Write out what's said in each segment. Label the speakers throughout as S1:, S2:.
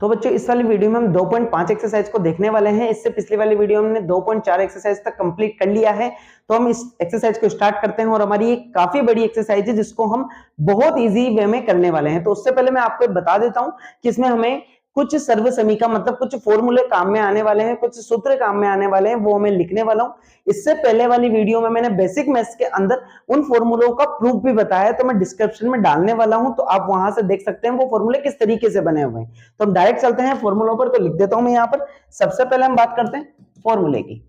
S1: तो बच्चों इस वाली वीडियो में हम 2.5 एक्सरसाइज को देखने वाले हैं। इससे पिछली वाली वीडियो में हमने 2.4 एक्सरसाइज तक कंप्लीट कर लिया है। तो हम इस एक्सरसाइज को स्टार्ट करते हैं और हमारी एक काफी बड़ी एक्सरसाइज है जिसको हम बहुत इजी वे में करने वाले हैं। तो उससे पहले मैं आपको बता देता हूं कि इसमें हमें कुछ सर्व समीका मतलब कुछ फॉर्मूले काम में आने वाले हैं, कुछ सूत्र काम में आने वाले हैं, वो मैं लिखने वाला हूं। इससे पहले वाली वीडियो में मैंने बेसिक मैथ्स के अंदर उन फॉर्मूलों का प्रूफ भी बताया, तो मैं डिस्क्रिप्शन में डालने वाला हूं, तो आप वहां से देख सकते हैं वो फॉर्मूले किस तरीके से बने हुए हैं। तो हम डायरेक्ट चलते हैं फॉर्मूलों पर। तो लिख देता हूं मैं यहां पर। सबसे पहले हम बात करते हैं फॉर्मूले की,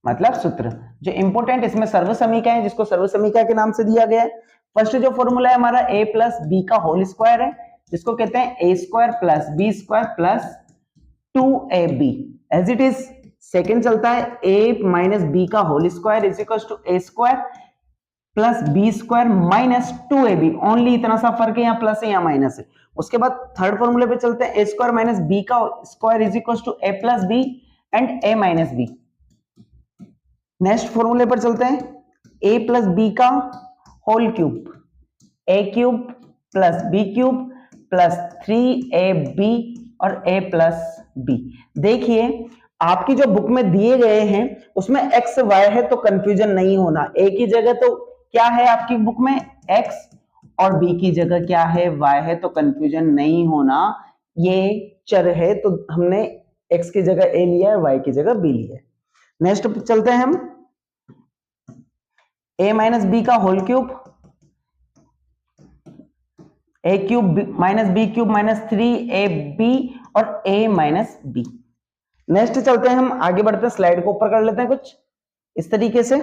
S1: मतलब सूत्र। जो इंपॉर्टेंट इसमें सर्व समीका है, जिसको सर्व समीका के नाम से दिया गया है। फर्स्ट जो फॉर्मूला है हमारा a प्लस बी का होल स्क्वायर है, जिसको कहते हैं a square plus B square plus 2ab as it is. Second चलता है a माइनस बी का whole square is equal to a square plus B square minus 2ab। Only इतना सा फर्क है, यहाँ प्लस है यहाँ माइनस है। उसके बाद थर्ड फॉर्मूले पे चलते हैं a स्क्वायर माइनस बी का square is equal to a plus B and a minus B. Next फॉर्मूले पर चलते हैं a प्लस बी का whole cube, a cube plus B cube plus 3ab और a प्लस b। देखिए आपकी जो बुक में दिए गए हैं उसमें x y है तो कंफ्यूजन नहीं होना। a की जगह तो क्या है आपकी बुक में x और b की जगह क्या है y है, तो कंफ्यूजन नहीं होना। ये चर है तो हमने x की जगह a लिया है, y की जगह b लिया है। नेक्स्ट चलते हैं हम a माइनस बी का whole cube, a cube minus B cube minus 3ab और a माइनस बी। नेक्स्ट चलते हैं हम आगे बढ़ते हैं, स्लाइड को ऊपर कर लेते हैं कुछ इस तरीके से।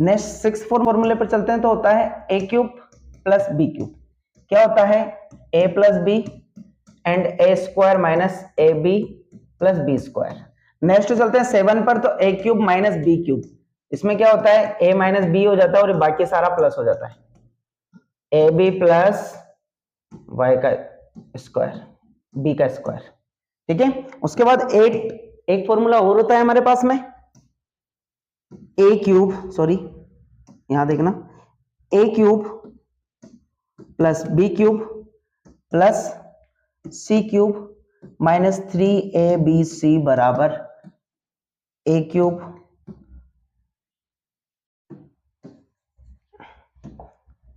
S1: नेक्स्ट सिक्स फॉर्मूले पर चलते हैं, तो होता है a cube plus B cube. क्या होता है a plus B and a square minus A B plus B square. Next चलते हैं 7 पर, तो a cube minus B cube. इसमें क्या होता है a माइनस बी हो जाता है और बाकी सारा प्लस हो जाता है ए बी प्लस y का स्क्वायर b का स्क्वायर। ठीक है। उसके बाद एक फॉर्मूला और होता है हमारे पास में a क्यूब, सॉरी यहां देखना, a cube plus b cube plus c cube minus 3abc बराबर a क्यूब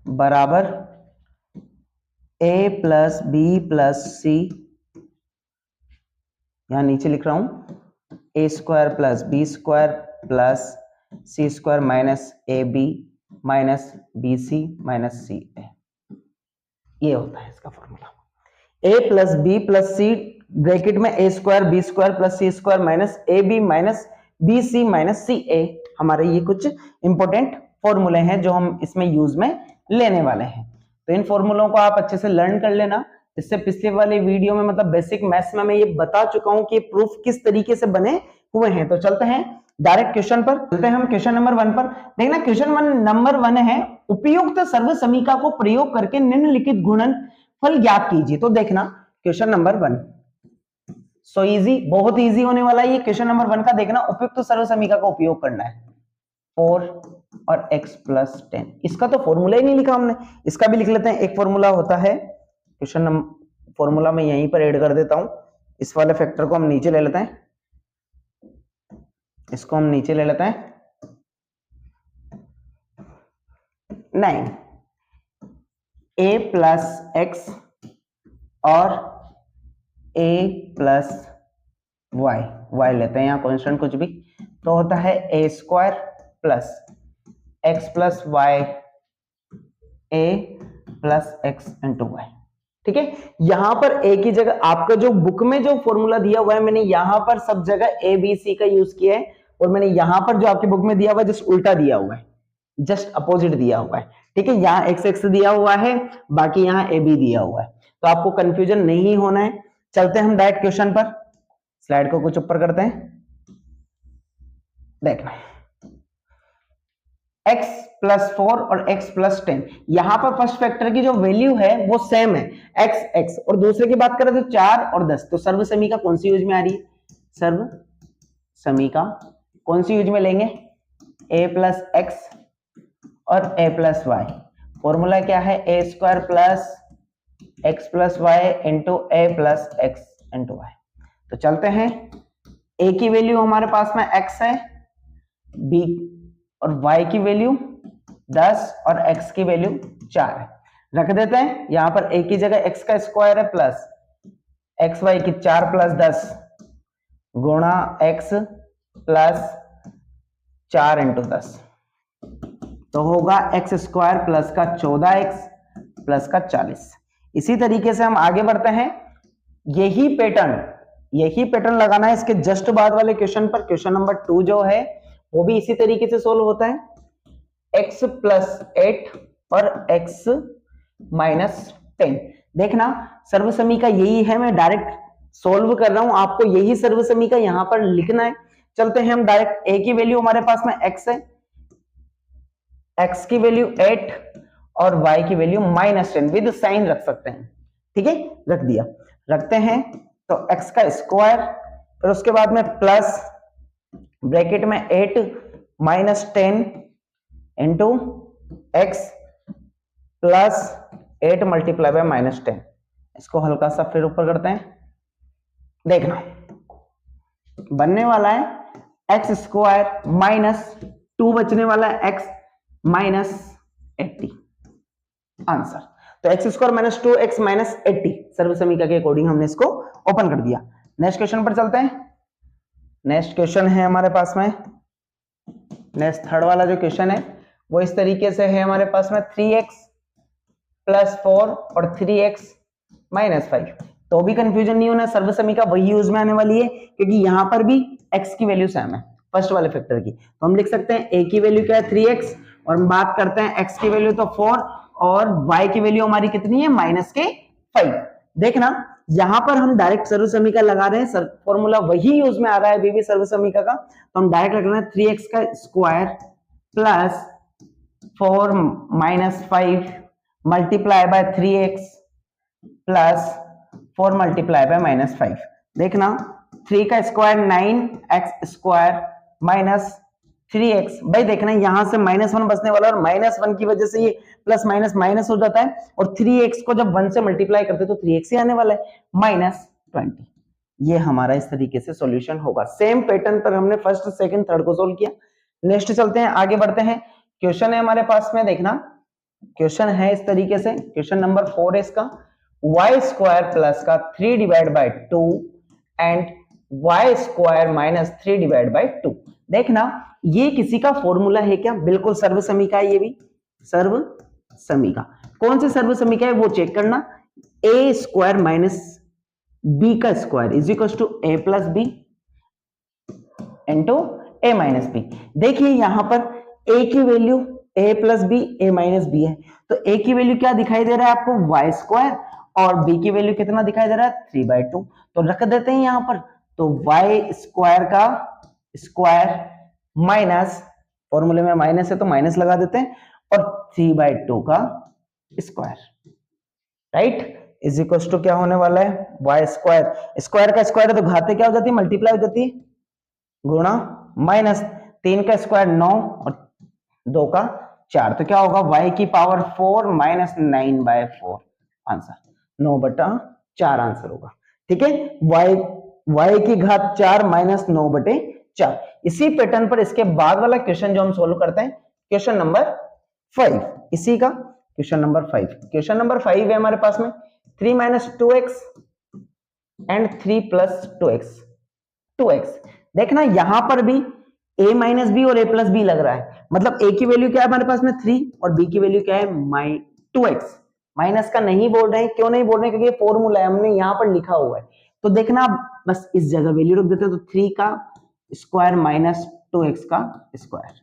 S1: बराबर a plus B plus C, यहां नीचे लिख रहा हूं a square plus B square plus C square minus A B minus B C minus C A. ये होता है इसका formula. a plus B plus C bracket में a square B square plus C square minus A B minus B C minus सी ए। हमारे ये कुछ important फॉर्मूले हैं जो हम इसमें यूज में लेने वाले हैं। तो इन फॉर्मूलों को आप अच्छे से लर्न कर लेना। इससे पिछले वाले वीडियो में मतलब बेसिक मैथ्स में मैं ये बता चुका हूं कि प्रूफ किस तरीके से बने हुए हैं। तो चलते हैं डायरेक्ट क्वेश्चन पर। चलते हैं हम क्वेश्चन नंबर 1 पर। देखना क्वेश्चन नंबर 1 है, उपयुक्त सर्व समीका को प्रयोग करके निम्नलिखित गुणनफल ज्ञात कीजिए। तो देखना क्वेश्चन नंबर 1 सो इजी, बहुत इजी होने वाला है ये। क्वेश्चन नंबर 1 का देखना, उपयुक्त सर्व समीका का उपयोग करना है 4 और x प्लस 10। इसका तो फॉर्मूला ही नहीं लिखा हमने, इसका भी लिख लेते हैं। एक फॉर्मूला होता है क्वेश्चन नंबर, फॉर्मूला मैं यहीं पर ऐड कर देता हूं। इस वाले फैक्टर को हम नीचे ले लेते हैं, इसको हम नीचे ले लेते हैं 9 a प्लस एक्स और a प्लस y लेते हैं, यहां कॉन्स्टेंट कुछ भी, तो होता है a square plus X plus Y A plus X into Y. ठीक है। यहां पर a की जगह आपका जो बुक में जो फॉर्मूला दिया हुआ है मैंने यहां पर सब जगह a b c का यूज किया है, और मैंने यहां पर जो आपकी बुक में दिया हुआ है जस्ट उल्टा दिया हुआ है, जस्ट अपोजिट दिया हुआ है। ठीक है। यहाँ एक्स एक्स दिया हुआ है, बाकी यहाँ ए बी दिया हुआ है, तो आपको कंफ्यूजन नहीं होना है। चलते हैं हम डायरेक्ट क्वेश्चन पर, स्लाइड को कुछ ऊपर करते हैं। देखना x प्लस 4 और x प्लस 10, यहां पर फर्स्ट फैक्टर की जो वैल्यू है वो सेम है x, और दूसरे की बात करें तो 4 और 10। तो सर्व समीका कौन सी यूज में आ रही है? सर्व समीका कौन सी यूज में लेंगे? a प्लस एक्स और a प्लस वाई। फॉर्मूला क्या है? a square plus x plus Y into A plus X into Y. तो चलते हैं, a की वैल्यू हमारे पास में x है, b और y की वैल्यू 10 और x की वैल्यू 4 है। रख देते हैं, यहां पर a की जगह x का स्क्वायर है प्लस एक्स वाई की 4 प्लस 10 गुणा x प्लस 4 इंटू 10, तो होगा एक्स स्क्वायर प्लस का 14x प्लस का 40। इसी तरीके से हम आगे बढ़ते हैं, यही पैटर्न लगाना है इसके जस्ट बाद वाले क्वेश्चन पर। क्वेश्चन नंबर 2 जो है वो भी इसी तरीके से सोल्व होता है, x प्लस 8 और x माइनस 10। देखना सर्वसमी का यही है, मैं डायरेक्ट सोल्व कर रहा हूं, आपको यही सर्वसमी का यहां पर लिखना है। चलते हैं हम डायरेक्ट, a की वैल्यू हमारे पास में x है, x की वैल्यू 8 और y की वैल्यू -10 विद साइन रख सकते हैं, ठीक है, रख दिया। रखते हैं तो x का स्क्वायर, फिर उसके बाद में प्लस ब्रैकेट में 8 -10 into x plus 8 multiply by -10। इसको हल्का सा फिर ऊपर करते हैं, देखना बनने वाला है एक्स स्क्वायर -2 बचने वाला है x -80 आंसर। तो एक्स स्क्वायर -2 x -80 सर्वसमीका के अकॉर्डिंग हमने इसको ओपन कर दिया। नेक्स्ट क्वेश्चन पर चलते हैं। नेक्स्ट क्वेश्चन है हमारे पास में, नेक्स्ट थर्ड वाला जो क्वेश्चन है वो इस तरीके से है हमारे पास में 3x + 4 और 3x - 5। तो भी कंफ्यूजन नहीं होना, सर्वसमीका वही यूज में आने वाली है क्योंकि यहां पर भी x की वैल्यू सेम है फर्स्ट वाले फैक्टर की। तो हम लिख सकते हैं a की वैल्यू क्या है 3x, और हम बात करते हैं x की वैल्यू तो 4 और y की वैल्यू हमारी कितनी है -5। देखना यहां पर हम डायरेक्ट सर्वसमीका लगा रहे हैं, फॉर्मूला वही यूज में आ रहा है अभी भी सर्वसमीका का। तो हम डायरेक्ट लग रहे हैं 3x का square plus 4 - 5 multiply by 3x plus 4 multiply by -5। देखना 3 का square 9x square minus 3x। भाई देखना यहां से -1 बचने वाला है और -1 की वजह से ये प्लस माइनस माइनस हो जाता है, और 3x को जब 1 से मल्टीप्लाई करते तो 3x ही आने वाला है -20। ये हमारा इस तरीके से सॉल्यूशन होगा। सेम पैटर्न पर हमने फर्स्ट सेकंड थर्ड को सोल्व किया। नेक्स्ट चलते हैं, आगे बढ़ते हैं। क्वेश्चन है हमारे पास में, देखना क्वेश्चन है इस तरीके से, क्वेश्चन नंबर 4 है इसका, y स्क्वायर प्लस का 3 divide by 2 and y square minus 3 divide by 2। देखना ये किसी का फॉर्मूला है क्या? बिल्कुल सर्वसमीका है, ये भी सर्वसमीका। कौन सी सर्वसमीका है वो चेक करना। a स्क्वायर माइनस b का square is equal to a plus B into a minus B. देखिए यहां पर a की value a plus B a minus B है, तो a की वैल्यू क्या दिखाई दे रहा है आपको y स्क्वायर, और b की वैल्यू कितना दिखाई दे रहा है 3/2। तो रख देते हैं यहां पर, तो y स्क्वायर का स्क्वायर माइनस, फॉर्मूले में माइनस है तो माइनस लगा देते हैं, और 3/2 का square, right, is equal to क्या होने वाला है y स्क्वायर। स्क्वायर का स्क्वायर है तो घाते क्या हो जाती है, मल्टीप्लाई हो जाती है, गुणा माइनस 3 का स्क्वायर 9 और 2 का 4, तो क्या होगा y की पावर 4 माइनस 9/4 आंसर, 9/4 आंसर होगा। ठीक है, y की घात 4 माइनस 9/4। इसी पैटर्न पर इसके बाद वाला क्वेश्चन जो हम सोल्व करते हैं, क्वेश्चन नंबर 5, इसी का क्वेश्चन नंबर 5। क्वेश्चन नंबर 5 है हमारे पास में 3 - 2x एंड 3 + 2x। देखना यहां पर भी a माइनस बी और a प्लस बी लग रहा है, मतलब a की वैल्यू क्या है हमारे पास में 3 और b की वैल्यू क्या है 2x। माइनस का नहीं बोल रहे हैं, क्यों नहीं बोल रहे हैं, क्योंकि ये फॉर्मूला है, हमने यहां पर लिखा हुआ है। तो देखना बस इस जगह वैल्यू रख देते हैं, तो 3 का स्क्वायर माइनस 2x का स्क्वायर,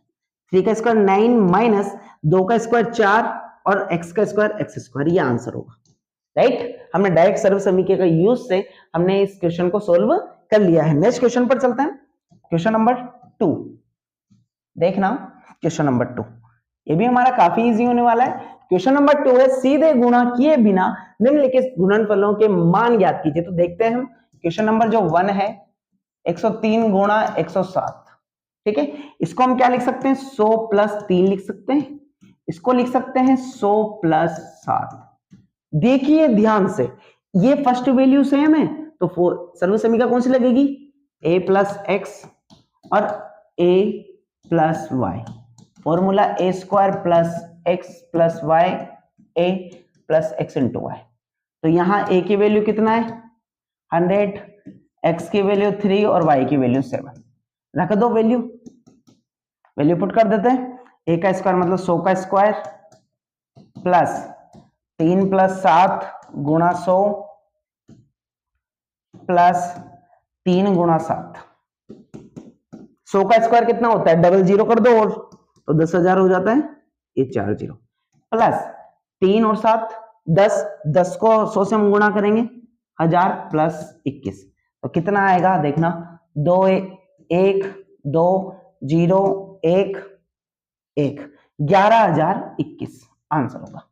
S1: 3 का स्क्वायर 9 माइनस 2 का स्क्वायर 4 और x का स्क्वायर x स्क्वायर, ये आंसर होगा, राइट। हमने डायरेक्ट सर्वसमीकरण का यूज से हमने इस क्वेश्चन को सोल्व कर लिया है। नेक्स्ट क्वेश्चन पर चलते हैं, क्वेश्चन नंबर 2। देखना क्वेश्चन नंबर 2, ये भी हमारा काफी इजी होने वाला है। क्वेश्चन नंबर 2 है, सीधे गुणा किए बिना निम्नलिखित गुणनफलों के मान ज्ञात कीजिए। तो देखते हैं हम, क्वेश्चन नंबर जो 1 है 103 गुणा 107, ठीक है, इसको हम क्या लिख सकते हैं 100 + 3 लिख सकते हैं, इसको लिख सकते हैं 100 + 7, देखिए ध्यान से, ये फर्स्ट वैल्यू सेम है तो सर्वसमीका कौन सी लगेगी, a प्लस एक्स और a plus Y, formula a square plus X plus Y a plus X into Y. तो यहां a की वैल्यू कितना है 100, x की वैल्यू 3 और y की वैल्यू 7, रख दो वैल्यू पुट कर देते हैं। a का स्क्वायर मतलब 100 का स्क्वायर प्लस 3 प्लस 7 गुणा 100 प्लस 3 गुणा 7, 100 का स्क्वायर कितना होता है, डबल जीरो कर दो और तो 10,000 हो जाता है, ये 4 जीरो प्लस 3 और 7 10, 10 को 100 से हम गुणा करेंगे 1000 प्लस 21, तो कितना आएगा देखना, 2 1 2 0 1 1, 11,021 आंसर होगा।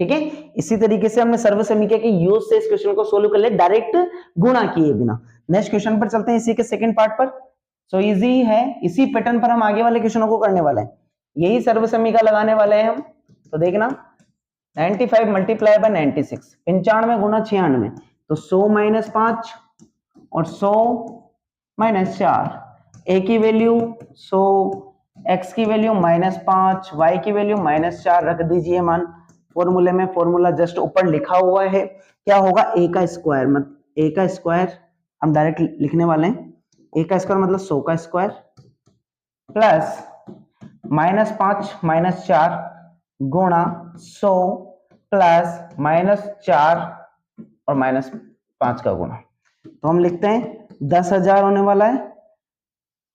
S1: ठीक है, इसी तरीके से हमने सर्वसमीका के यूज से इस क्वेश्चन को सोल्व कर ले, डायरेक्ट गुणा किए बिना। नेक्स्ट क्वेश्चन पर चलते हैं, इसी के सेकंड पार्ट पर। सो इजी है, इसी पैटर्न पर हम आगे वाले क्वेश्चनों को करने वाले हैं, यही सर्वसमीका लगाने वाले हैं हम। तो देखना 95 मल्टीप्लाई बाय 96, 95 गुना 96, तो 100 माइनस 5 और 100 माइनस 4, ए की वैल्यू 100, एक्स की वैल्यू -5, वाई की वैल्यू -4 रख दीजिए मान फॉर्मूले में, फॉर्मूला जस्ट ऊपर लिखा हुआ है, क्या होगा a का स्क्वायर, मतलब a का स्क्वायर हम डायरेक्ट लिखने वाले हैं, a का स्क्वायर मतलब 100 का स्क्वायर प्लस -5 -4 गुणा 100 प्लस -4 और -5 का गुणा, तो हम लिखते हैं 10,000 होने वाला है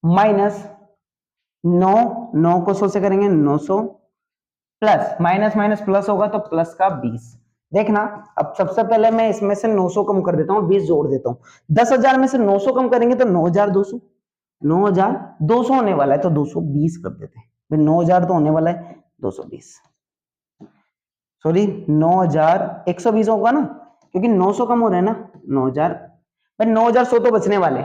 S1: माइनस 9 को 100 से करेंगे 900 प्लस माइनस माइनस प्लस होगा तो प्लस का 20। देखना अब सबसे पहले मैं इसमें से 900 कम कर देता हूँ, 20 जोड़ देता हूँ। 10,000 में से 900 कम करेंगे तो 9,200, 9,200 होने वाला है तो 220 कर देते हैं। 9,000 तो होने वाला है 220, सॉरी 9,120 होगा ना, क्योंकि 900 कम हो रहा है ना, 9,000 भाई 9,100 तो बचने वाले,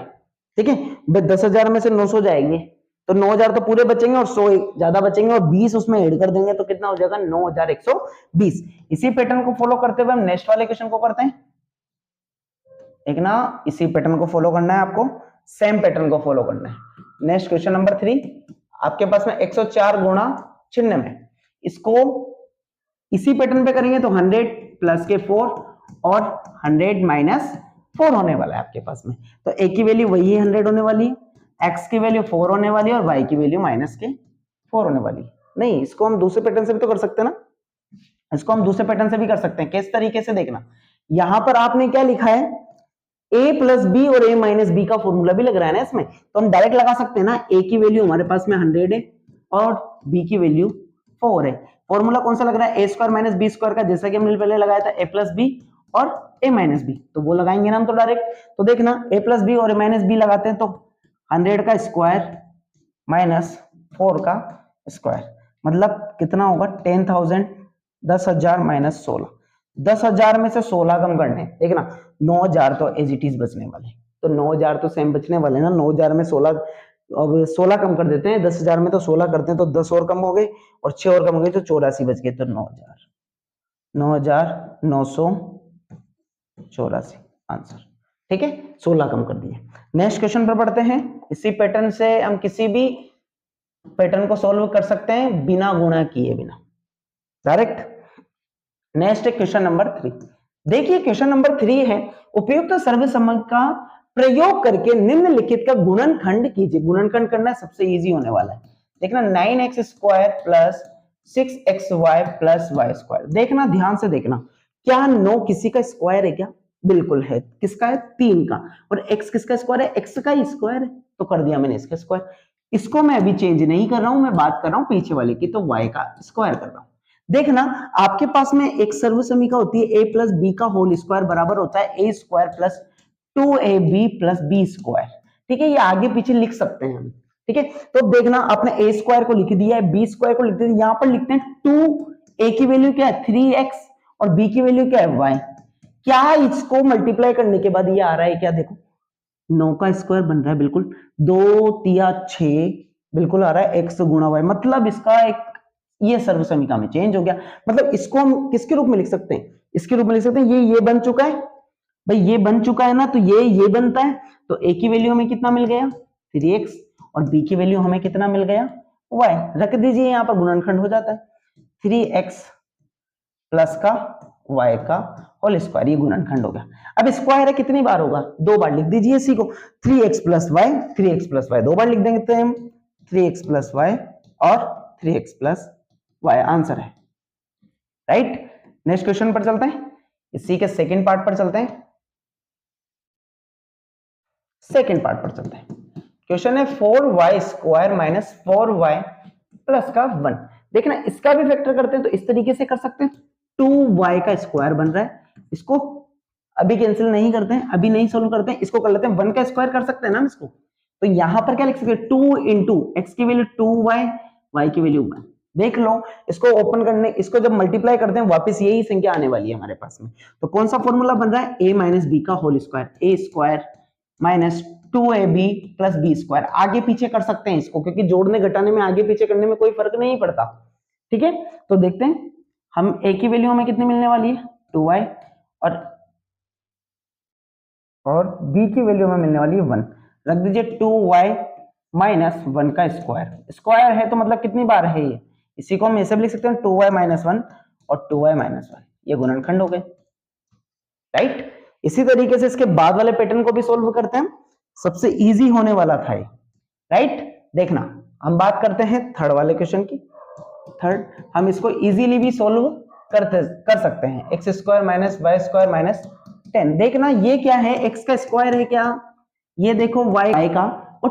S1: ठीक है। 10,000 में से 900 जाएंगे तो 9,000 तो पूरे बचेंगे और 100 ज्यादा बचेंगे और 20 उसमें ऐड कर देंगे तो कितना हो जाएगा 9,120। इसी पैटर्न को फॉलो करते हुए हम नेक्स्ट वाले क्वेश्चन को करते हैं। एक ना इसी पैटर्न को फॉलो करना है आपको, सेम पैटर्न को फॉलो करना है। नेक्स्ट क्वेश्चन नंबर 3 आपके पास में 104 गुणा 96, इसको इसी पैटर्न पे करेंगे तो 100 प्लस के 4 और 100 माइनस 4 होने वाला है आपके पास में। तो a की वैल्यू वही है 100 होने वाली है, x की वैल्यू 4 होने वाली है और y की वैल्यू माइनस के 4 होने वाली है। नहीं, इसको हम दूसरे पैटर्न से भी तो कर सकते हैं ना, इसको हम दूसरे पैटर्न से भी कर सकते हैं। किस तरीके से देखना, यहां पर आपने क्या लिखा है a प्लस बी और a माइनस बी का फॉर्मूला भी लग रहा है ना इसमें, तो हम डायरेक्ट लगा सकते हैं ना, a की वैल्यू हमारे पास में 100 है और b की वैल्यू 4 है। फॉर्मूला कौन सा लग रहा है, ए स्क्वायर माइनस बी स्क्वायर का, जैसा कि हमने पहले लगाया था a प्लस बी और a माइनस बी, तो वो लगाएंगे ना हम तो डायरेक्ट। तो देखना a प्लस बी और a माइनस बी लगाते हैं तो 100 का स्क्वायर माइनस 4 का स्क्वायर मतलब कितना होगा 10,000, 10,000 माइनस 16, 10,000 में से 16 कम करने, देखना 9,000 तो एज इट इज बचने वाले, तो 9,000 तो सेम बचने वाले ना, 9,000 में 16, अब 16 कम कर देते हैं, 10,000 में तो 16 करते हैं तो 10 और कम हो गए और 6 और कम हो गए तो 84 बच गए, तो 9,984 आंसर। ठीक है, 16 कम कर दिए। नेक्स्ट क्वेश्चन पर पढ़ते हैं। इसी पैटर्न से हम किसी भी पैटर्न को सॉल्व कर सकते हैं बिना गुणा किए, बिना डायरेक्ट। नेक्स्ट क्वेश्चन नंबर 3, देखिए क्वेश्चन नंबर 3 है, उपयुक्त सर्वसम्मत का प्रयोग करके निम्नलिखित का गुणनखंड कीजिए। गुणनखंड करना सबसे इजी होने वाला है। देखना 9x स्क्वायर प्लस 6xy प्लस वाई स्क्वायर, देखना ध्यान से देखना, क्या 9 किसी का स्क्वायर है क्या, बिल्कुल है, किसका है 3 का, और x किसका स्क्वायर है, x का ही स्क्वायर है, तो कर दिया मैंने इसका स्क्वायर। इसको मैं अभी चेंज नहीं कर रहा हूं, मैं बात कर रहा हूं पीछे वाले की, तो y का स्क्वायर कर रहा हूं। देखना आपके पास में एक सर्वसमीका होती है a प्लस बी का होल स्क्वायर बराबर होता है a square plus 2ab plus B square. ठीक है, ये आगे पीछे लिख सकते हैं हम। ठीक है, तो देखना आपने a स्क्वायर को लिख दिया है, b स्क्वायर को लिख दिया, यहां पर लिखते हैं 2, a की वैल्यू क्या है 3x और b की वैल्यू क्या है y। क्या इसको मल्टीप्लाई करने के बाद ये आ रहा है क्या, देखो 9 का स्क्वायर बन रहा है, बिल्कुल 2 तिया 6 बिल्कुल आ रहा है x गुणा y, मतलब इसका एक ये सर्वसमीका में चेंज हो गया। मतलब इसको हम किसके रूप में लिख सकते हैं, इसके रूप में लिख सकते हैं ये बन चुका है भाई, ये बन चुका है ना, तो ये बनता है, तो a की वैल्यू हमें कितना मिल गया 3x और b की वैल्यू हमें कितना मिल गया y। रख दीजिए, यहां पर गुणनखंड हो जाता है 3x प्लस का y का होल स्क्वायर, ये गुणनखंड हो गया। अब स्क्वायर है कितनी बार होगा, 2 बार लिख दीजिए इसी को, 3x plus Y, 3x plus Y 2 बार लिख देंगे हम, 3x प्लस वाई और 3x प्लस वाई आंसर है, राइट। नेक्स्ट क्वेश्चन पर चलते हैं, इसी के सेकेंड पार्ट पर चलते हैं, सेकेंड पार्ट पर चलते हैं। क्वेश्चन है 4y square minus 4y plus का 1। देखना इसका भी फैक्टर करते हैं तो इस तरीके से कर सकते हैं, 2y का स्क्वायर बन रहा है, इसको अभी कैंसिल नहीं करते हैं, अभी नहीं सोल्व करते हैं, इसको कर लेते हैं 1 का स्क्वायर कर सकते हैं ना इसको, तो यहां पर क्या लिख सकते हैं 2 इंटू एक्स की वैल्यू 2y, y की वैल्यू 1। देख लो इसको ओपन करने, इसको जब मल्टीप्लाई करते हैं वापस यही संख्या आने वाली है हमारे पास में, तो कौन सा फॉर्मूला बन रहा है a माइनस बी का whole square, a square minus 2ab plus B square. आगे पीछे कर सकते हैं इसको, क्योंकि जोड़ने घटाने में आगे पीछे करने में कोई फर्क नहीं पड़ता, ठीक है। तो देखते हैं हम a की वैल्यू हमें कितनी मिलने वाली है 2y और b की वैल्यू हमें मिलने वाली है 1। रख दीजिए 2y माइनस 1 का स्क्वायर, स्क्वायर है तो मतलब कितनी बार है ये, इसी को हम ऐसे भी लिख सकते हैं 2y माइनस 1 और 2y माइनस 1, ये गुणनखंड हो गए, राइट। इसी तरीके से इसके बाद वाले पैटर्न को भी सोल्व करते हैं, सबसे इजी होने वाला था ये, राइट। देखना हम बात करते हैं थर्ड वाले क्वेश्चन की। थर्ड हम इसको इजीली भी सोल्व कर सकते हैं, X square minus Y square minus 10। देखना ये क्या है, x का स्क्वायर है क्या, ये देखो y का, और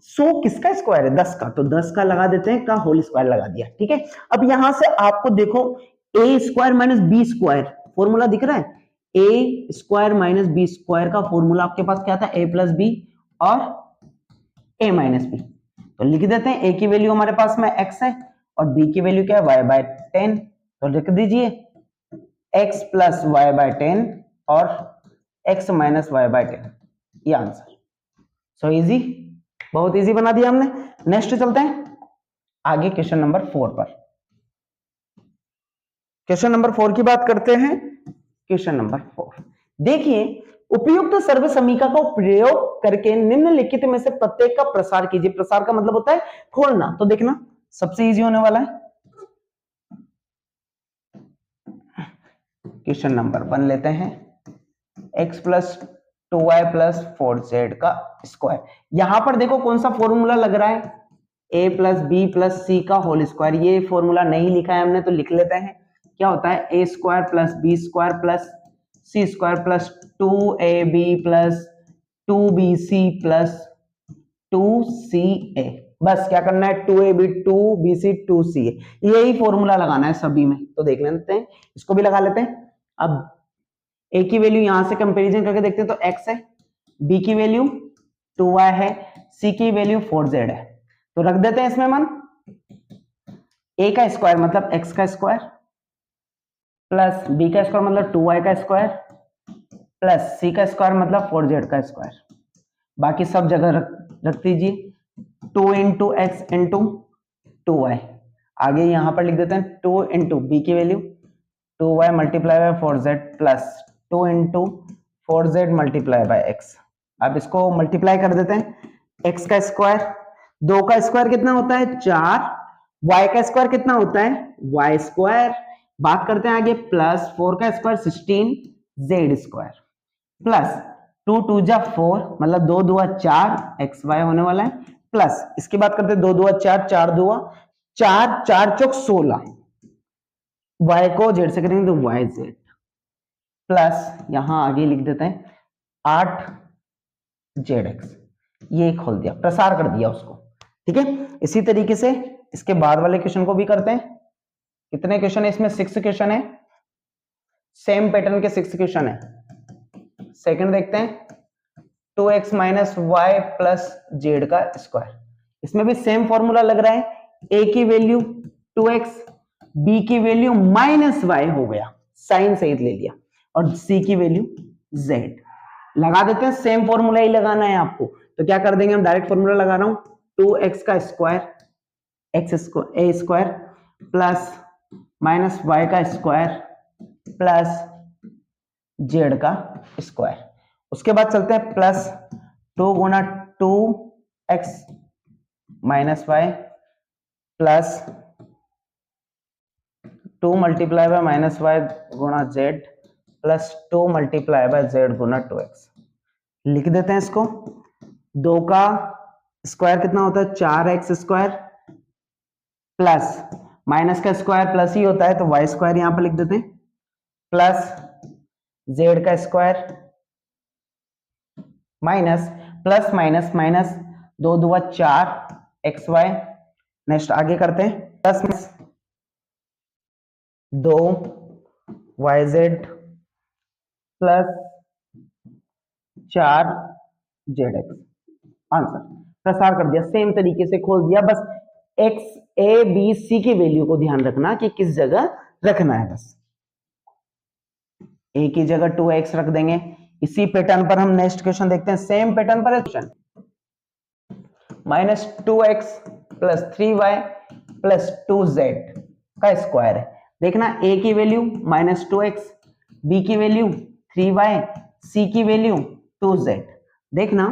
S1: 100 किसका स्क्वायर है 10 का, तो 10 का लगा देते हैं, का होल स्क्वायर लगा दिया, ठीक है। अब यहां से आपको देखो a square minus B square formula दिख रहा है, a square minus B square का फॉर्मूला आपके पास क्या था, a प्लस बी और a माइनस बी। तो लिख देते हैं a की वैल्यू हमारे पास में x है और b की वैल्यू क्या है y बाय 10, तो लिख दीजिए x प्लस वाई बाय 10 और x माइनस वाई बाय 10, ये आंसर। सो इजी, बहुत इजी बना दिया हमने। नेक्स्ट चलते हैं आगे क्वेश्चन नंबर 4 पर। क्वेश्चन नंबर 4 की बात करते हैं। क्वेश्चन नंबर 4 देखिए, उपयुक्त सर्व समीकरण का प्रयोग करके निम्नलिखित में से प्रत्येक का प्रसार कीजिए। प्रसार का मतलब होता है खोलना, तो देखना सबसे इजी होने वाला है। क्वेश्चन नंबर 1 लेते हैं, x plus 2y plus 4z का स्क्वायर। यहां पर देखो कौन सा फॉर्मूला लग रहा है, a प्लस बी प्लस सी का होल स्क्वायर। ये फॉर्मूला नहीं लिखा है हमने तो लिख लेते हैं, क्या होता है a square plus B square plus C square plus 2ab प्लस 2bc प्लस 2ca। बस क्या करना है 2ab 2bc 2ca, यही फॉर्मूला लगाना है सभी में। तो देख लेते हैं, इसको भी लगा लेते हैं। अब a की वैल्यू यहां से कंपैरिजन करके देखते हैं, तो x है, b की वैल्यू 2y है, c की वैल्यू 4z है, तो रख देते हैं इसमें मान। a का स्क्वायर मतलब x का स्क्वायर प्लस b का स्क्वायर मतलब 2y का स्क्वायर प्लस c का स्क्वायर मतलब 4z का स्क्वायर। बाकी सब जगह रख दीजिए 2 इंटू एक्स इंटू 2y। आगे यहां पर लिख देते हैं 2 इंटू बी की value 2y multiply by 4z plus 2 into 4z multiply by x। अब इसको मल्टीप्लाई कर देते हैं, x का स्क्वायर 2 का स्क्वायर कितना होता है 4, y का स्क्वायर कितना होता है y स्क्वायर। बात करते हैं आगे, प्लस 4 का स्क्वायर 16 z स्क्वायर प्लस 2 2 जा 4 मतलब 2 2 4 एक्स वाई होने वाला है, प्लस इसकी बात करते हैं 2 2 4 4 2 4 4 चौक 16, y को z से करेंगे तो y z प्लस यहां आगे लिख देते हैं 8 zx। ये खोल दिया, प्रसार कर दिया उसको, ठीक है। इसी तरीके से इसके बाद वाले क्वेश्चन को भी करते हैं। कितने क्वेश्चन है इसमें, 6 क्वेश्चन है, सेम पैटर्न के 6 क्वेश्चन है। सेकंड देखते हैं 2x minus Y plus Z का स्क्वायर। इसमें भी सेम फॉर्मूला लग रहा है, a की वैल्यू 2x, b की वैल्यू माइनस वाई हो गया, साइन सहित ले लिया, और c की वैल्यू z लगा देते हैं। सेम फॉर्मूला ही लगाना है आपको, तो क्या कर देंगे हम, डायरेक्ट फॉर्मूला लगा रहा हूं, 2x का square x square plus minus y का स्क्वायर प्लस जेड का स्क्वायर। उसके बाद चलते हैं प्लस 2 गुना 2x minus Y plus 2 multiply by minus y गुणा z plus 2 multiply by z गुना 2x। लिख देते हैं इसको। 2 का स्क्वायर कितना होता है 4x स्क्वायर प्लस माइनस का स्क्वायर प्लस ही होता है तो वाई स्क्वायर यहां पर लिख देते हैं प्लस जेड का square minus plus minus minus 2 दूना 4 एक्स वाई। नेक्स्ट आगे करते हैं plus 2 Y Z plus 4 Z X. Answer प्रसार कर दिया, सेम तरीके से खोल दिया। बस एक्स ए बी सी की वैल्यू को ध्यान रखना कि किस जगह रखना है। बस ए की जगह 2x रख देंगे। इसी पैटर्न पर हम नेक्स्ट क्वेश्चन देखते हैं। सेम पैटर्न पर question minus 2x plus 3y plus 2z का स्क्वायर है। देखना a की वैल्यू माइनस 2x, b की वैल्यू 3y, c की वैल्यू 2z। देखना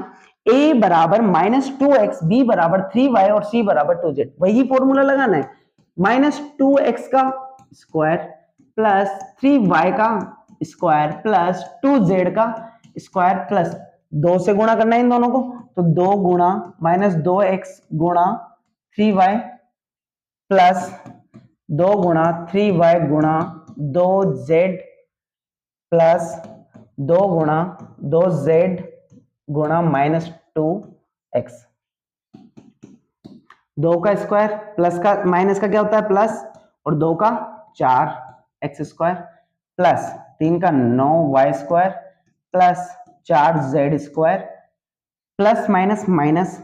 S1: a बराबर माइनस 2x, b बराबर 3y और c बराबर 2z। वही फॉर्मूला लगाना है। माइनस 2x का स्क्वायर प्लस 3y का स्क्वायर प्लस 2z का स्क्वायर प्लस 2 से गुणा करना है इन दोनों को, तो 2 गुणा माइनस 2x गुणा 3y प्लस 2 गुणा 3y गुणा 2z प्लस 2 गुणा 2z गुणा माइनस 2x। 2 का स्क्वायर प्लस का माइनस का क्या होता है प्लस, और 2 का 4x स्क्वायर प्लस 3 का 9y square plus 4z square plus minus minus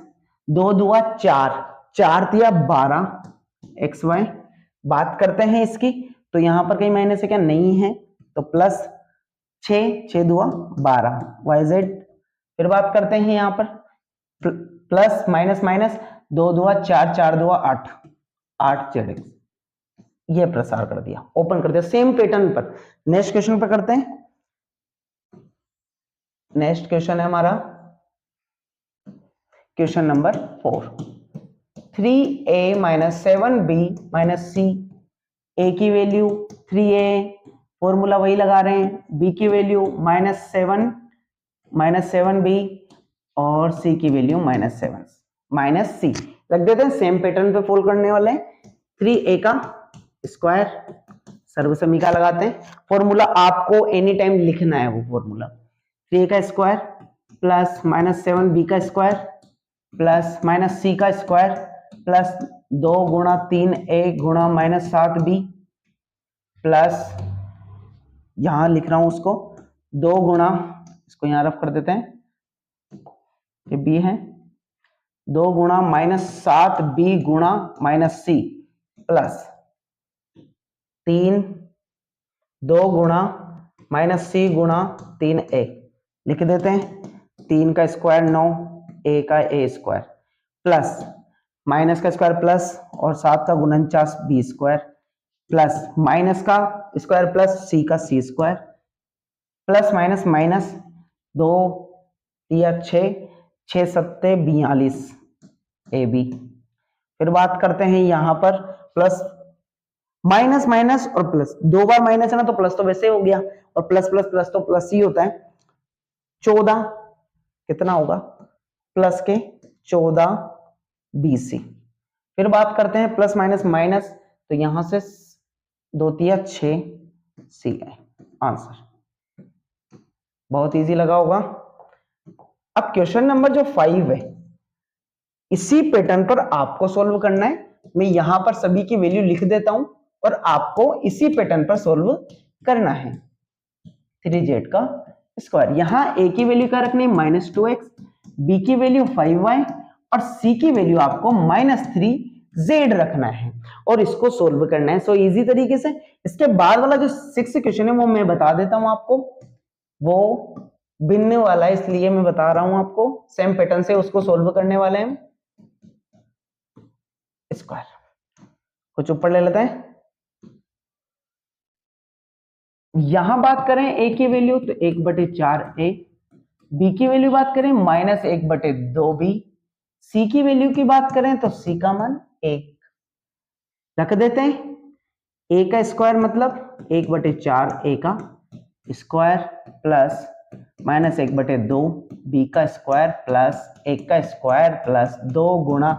S1: 2 दुआ 4, 4 तिया 12 एक्स वाई। बात करते हैं इसकी, तो यहां पर कहीं माइनस है क्या, नहीं है, तो प्लस 6 दुआ 12 वाई जेड। फिर बात करते हैं यहां पर प्लस माइनस माइनस 2 दुआ 4, 4 दुआ 8 जेड एक्स। ये प्रसार कर दिया, ओपन कर दिया सेम पैटर्न पर। नेक्स्ट क्वेश्चन पर करते हैं। नेक्स्ट क्वेश्चन है हमारा question number 4। 3a minus 7b minus c। a की वैल्यू 3a, फॉर्मूला वही लगा रहे हैं। b की वैल्यू माइनस 7b और c की वैल्यू माइनस 7 माइनस c रख देते हैं। सेम पैटर्न पे फॉलो करने वाले हैं। 3a का स्क्वायर सर्वसमीका लगाते हैं। फॉर्मूला आपको एनी टाइम लिखना है, वो फॉर्मूला 3a का स्क्वायर प्लस माइनस 7b का स्क्वायर प्लस माइनस c का स्क्वायर प्लस 2 गुणा 3a गुणा माइनस 7b प्लस यहां लिख रहा हूं उसको 2 गुणा, इसको यहां रफ कर देते हैं, ये b है, 2 गुणा माइनस 7b गुणा माइनस c प्लस 2 गुणा माइनस c गुणा 3a लिख देते हैं। 3 का स्क्वायर 9, a का a स्क्वायर प्लस माइनस का स्क्वायर प्लस और 7 का गुणनचास b स्क्वायर प्लस माइनस का स्क्वायर प्लस c का c square plus minus minus 2 या 6 सत्ते 42 ab। फिर बात करते हैं यहां पर प्लस माइनस माइनस और प्लस, 2 बार माइनस है ना, तो प्लस तो वैसे हो गया, और प्लस प्लस प्लस तो प्लस ही होता है। 14 कितना होगा प्लस के 14 BC। फिर बात करते हैं प्लस माइनस माइनस, तो यहां से 2 तिया 6 C है आंसर। बहुत इजी लगा होगा। अब क्वेश्चन नंबर जो 5 है, इसी पैटर्न पर आपको सॉल्व करना है। मैं यहां पर सभी की वैल्यू लिख देता हूं और आपको इसी पैटर्न पर सॉल्व करना है। 3z का स्क्वायर, यहां a की वैल्यू क्या रखनी है माइनस 2x, b की वैल्यू 5y और c की वैल्यू आपको माइनस 3z रखना है और इसको सोल्व करना है। सो इजी तरीके से। इसके बाद वाला जो 6 क्वेश्चन है वो मैं बता देता हूं आपको, वो भिन्न वाला है, इसलिए मैं बता रहा हूं आपको। सेम पैटर्न से उसको सोल्व करने वाले हैं। स्क्वायर कुछ ऊपर ले लेते हैं। यहां बात करें a की वैल्यू तो 1/4a, b की वैल्यू बात करें -1/2b, c की वैल्यू की बात करें तो c का मान 1 रख देते हैं। a का स्क्वायर मतलब 1/4a का स्क्वायर प्लस -1/2 b का स्क्वायर प्लस 1 का स्क्वायर प्लस 2 गुणा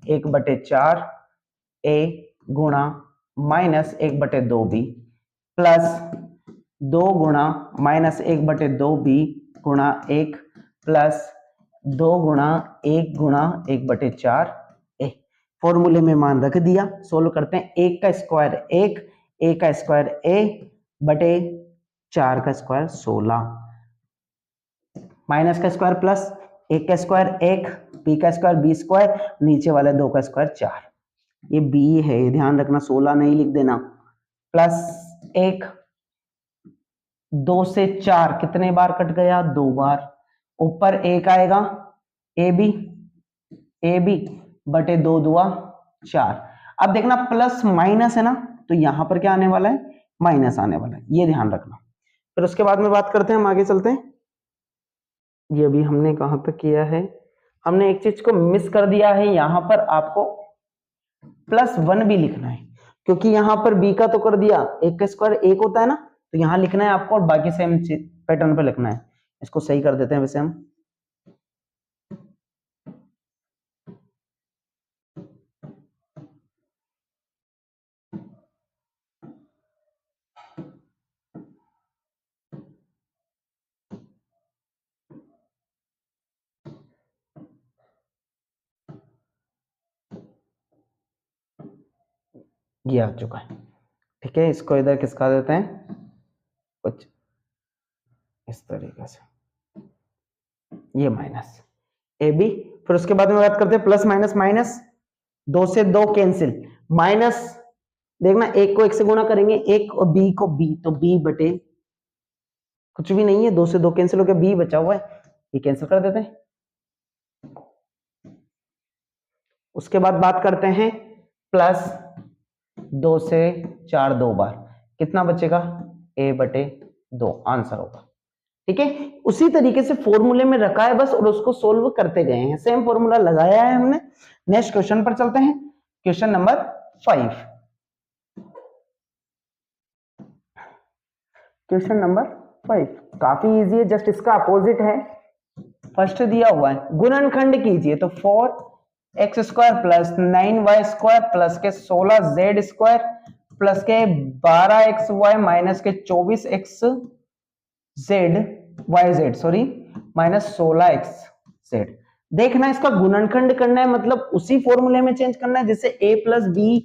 S1: 1/4 a गुणा -1/2b प्लस 2 गुणा -1/2b गुणा 1 प्लस 2 गुणा 1 गुणा 1/4 a। फॉर्मूले में मान रख दिया, सोल्व करते हैं। 1 का स्क्वायर 1, a का स्क्वायर a बटे 4 का स्क्वायर 16, माइनस का स्क्वायर प्लस 1 का स्क्वायर 1, b का स्क्वायर b स्क्वायर, नीचे वाले 2 का स्क्वायर 4, ये b है, ध्यान रखना 16 नहीं लिख देना, प्लस 1, 2 से 4 कितने बार कट गया, 2 बार, ऊपर 1 आएगा ए बी बटे 2 दुआ 4। अब देखना प्लस माइनस है ना, तो यहां पर क्या आने वाला है, माइनस आने वाला है, ये ध्यान रखना। फिर उसके बाद में बात करते हैं, हम आगे चलते हैं। ये भी हमने कहां तक किया है, हमने एक चीज को मिस कर दिया है, यहां पर आपको +1 भी लिखना है, क्योंकि यहां पर b का तो कर दिया, 1 का स्क्वायर 1 होता है ना, तो यहां लिखना है आपको, और बाकी सेम पैटर्न पे लिखना है। इसको सही कर देते हैं वैसे हम। ये आ चुका है, ठीक है। इसको इधर किसका देते हैं, कुछ इस तरीके से, ये माइनस ए बी। फिर उसके बाद में बात करते हैं प्लस माइनस माइनस, 2 से 2 कैंसिल, माइनस देखना 1 को 1 से गुणा करेंगे, 1 और b को b, तो b बटे कुछ भी नहीं है, 2 से 2 कैंसिल हो गया, b बचा हुआ है, ये कैंसिल कर देते हैं। उसके बाद बात करते हैं प्लस 2 से 4 2 बार, कितना बचेगा, a बटे 2 आंसर होगा, ठीक है। उसी तरीके से फॉर्मूले में रखा है बस, और उसको सोल्व करते गए हैं, सेम फॉर्मूला लगाया है हमने। नेक्स्ट क्वेश्चन पर चलते हैं, क्वेश्चन नंबर 5। क्वेश्चन नंबर 5 काफी इजी है, जस्ट इसका अपोजिट है। फर्स्ट दिया हुआ है, गुणनखंड कीजिए, तो 4x² प्लस 9y² प्लस के 16z² प्लस के 12xy माइनस के 24xz सॉरी माइनस 16xz। देखना इसका गुणनखंड करना है, मतलब उसी फॉर्मूले में चेंज करना है, जैसे a प्लस बी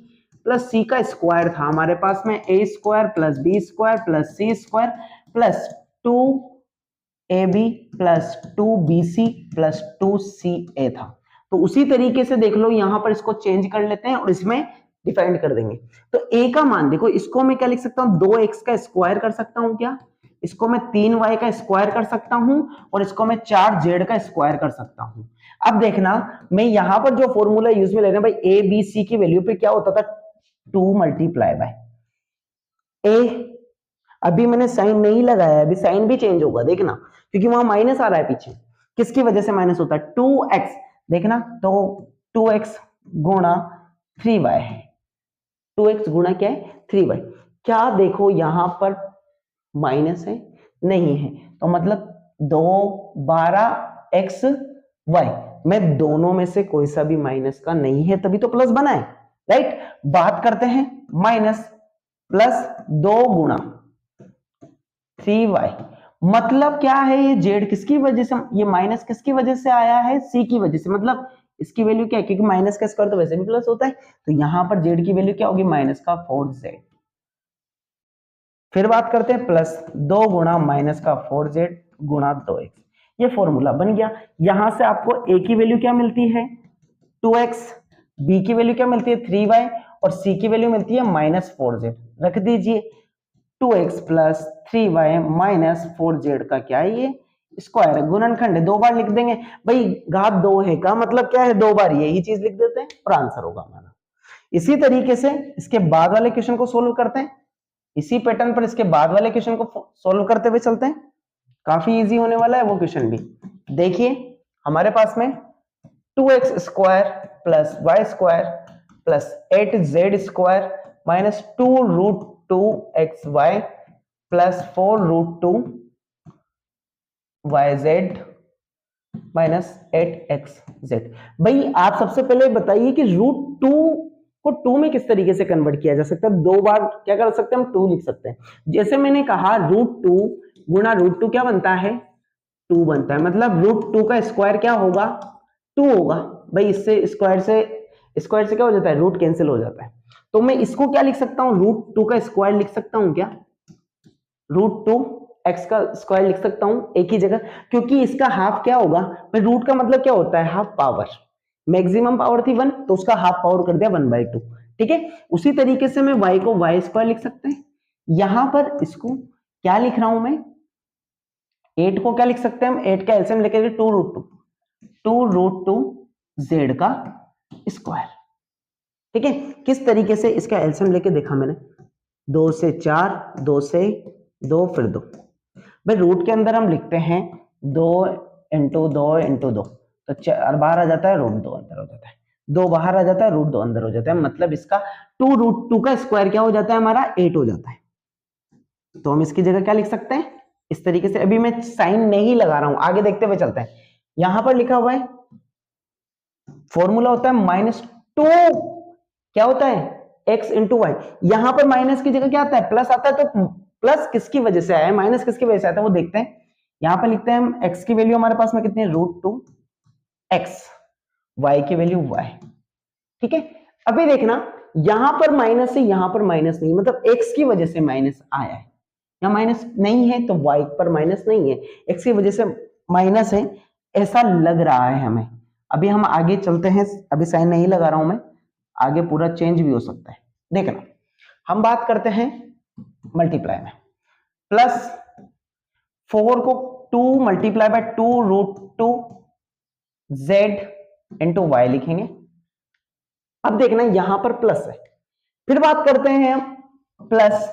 S1: प्लस सी का स्क्वायर था हमारे पास में, a² plus b² plus c² plus 2ab प्लस 2bc प्लस 2ca था। तो उसी तरीके से देख लो, यहां पर इसको चेंज कर लेते हैं और इसमें डिफाइंड कर देंगे। तो a का मान देखो, इसको मैं क्या लिख सकता हूं, 2x का स्क्वायर कर सकता हूं क्या, इसको मैं 3y का स्क्वायर कर सकता हूं, और इसको मैं 4z का स्क्वायर कर सकता हूं। अब देखना, मैं यहां पर जो फॉर्मूला यूज में ले रहे हैं भाई, a b c की वैल्यू पे क्या होता था, 2 मल्टीप्लाई बाय a। अभी मैंने साइन नहीं लगाया, अभी साइन भी चेंज होगा देखना, क्योंकि वहां माइनस आ रहा है पीछे। किसकी वजह से माइनस होता है, 2x, देखना तो 2x गुणा 3y है, 2x गुणा क्या है, 3y। क्या देखो यहां पर माइनस है, नहीं है, तो मतलब 2 12xy, मैं दोनों में से कोई सा भी माइनस का नहीं है, तभी तो प्लस बना है, राइट। बात करते हैं माइनस प्लस 2 गुणा 3y, मतलब क्या है, ये z किसकी वजह से, ये माइनस किसकी वजह से आया है, c की वजह से, मतलब इसकी वैल्यू क्या है, क्योंकि माइनस का स्क्वायर तो वैसे भी प्लस होता है, तो यहां पर z की वैल्यू क्या होगी, माइनस का 4z। फिर बात करते हैं प्लस 2 गुणा माइनस का 4z गुणा 2x, ये फॉर्मूला बन गया। यहां से आपको a की वैल्यू क्या मिलती है, 2x, b की वैल्यू क्या मिलती है, 3y, और c की वैल्यू मिलती है -4z। रख दीजिए, 2x plus 3y minus 4z का क्या है, ये स्क्वायर है, गुणनखंड है, 2 बार लिख देंगे भाई, घात 2 है का मतलब क्या है, 2 बार यही चीज लिख देते हैं और आंसर होगा हमारा। इसी तरीके से इसके बाद वाले क्वेश्चन को सोल्व करते हैं। इसी पैटर्न पर इसके बाद वाले क्वेश्चन को सॉल्व करते हुए चलते हैं, काफी इजी होने वाला है वो क्वेश्चन भी। देखिए हमारे पास में 2x square plus Y square plus 8z square minus 2 root 2xy plus 4 root 2yz minus 8xz। भाई आप सबसे पहले बताइए कि रूट 2 को 2 में किस तरीके से कन्वर्ट किया जा सकता है। 2 बार क्या कर सकते हैं हम, 2 लिख सकते हैं। जैसे मैंने कहा रूट 2 गुणा रूट 2 क्या बनता है, 2 बनता है। मतलब रूट 2 का स्क्वायर क्या होगा, 2 होगा। भाई इससे स्क्वायर से क्या हो जाता है, रूट कैंसिल हो जाता है। तो मैं इसको क्या लिख सकता हूं, रूट 2 का स्क्वायर लिख सकता हूं क्या, रूट 2 एक्स का स्क्वायर लिख सकता हूं एक ही जगह, क्योंकि इसका हाफ क्या होगा, भाई रूट का मतलब क्या होता है, हाफ पावर। मैक्सिमम पावर थी 1 तो उसका हाफ पावर कर दिया 1/2। ठीक है, उसी तरीके से मैं y को y स्क्वायर लिख सकते हैं। यहां पर इसको क्या लिख रहा हूं मैं, 8 को क्या लिख सकते हैं हम, 8 का एलसीएम लेकर 2 रूट 2 z का स्क्वायर। ठीक है, किस तरीके से इसका एलसीएम लेके देखा मैंने, 2 से 4, 2 से 2 फिर 2। भाई रूट के अंदर हम लिखते हैं 2 इंटू 2 इंटू 2, तो 4 बाहर आ जाता है, रूट 2 अंदर हो जाता है, 2 बाहर आ जाता है, रूट 2 अंदर हो जाता है। मतलब इसका 2 रूट 2 का स्क्वायर क्या हो जाता है हमारा, 8 हो जाता है। तो हम इसकी जगह क्या लिख सकते हैं, इस तरीके से। अभी मैं साइन नहीं लगा रहा हूं, आगे देखते हुए चलते हैं। यहां पर लिखा हुआ है, फॉर्मूला होता है -2, क्या होता है, x इंटू वाई। यहां पर माइनस की जगह क्या आता है, प्लस आता है। तो प्लस किसकी वजह से आया है, माइनस किसकी वजह से आता है वो देखते हैं। यहां पर लिखते हैं हम x की वैल्यू हमारे पास में कितनी है, √2x, y की वैल्यू y। ठीक है, अभी देखना यहां पर माइनस है, यहां पर माइनस नहीं, मतलब x की वजह से माइनस आया है। यहां माइनस नहीं है तो y पर माइनस नहीं है, x की वजह से माइनस है, ऐसा लग रहा है हमें। अभी हम आगे चलते हैं, अभी साइन नहीं लगा रहा हूं मैं, आगे पूरा चेंज भी हो सकता है। देखना हम बात करते हैं मल्टीप्लाई में, प्लस 4 को 2 multiply by 2 root 2 z into Y लिखेंगे। अब देखना यहां पर प्लस है, फिर बात करते हैं हम प्लस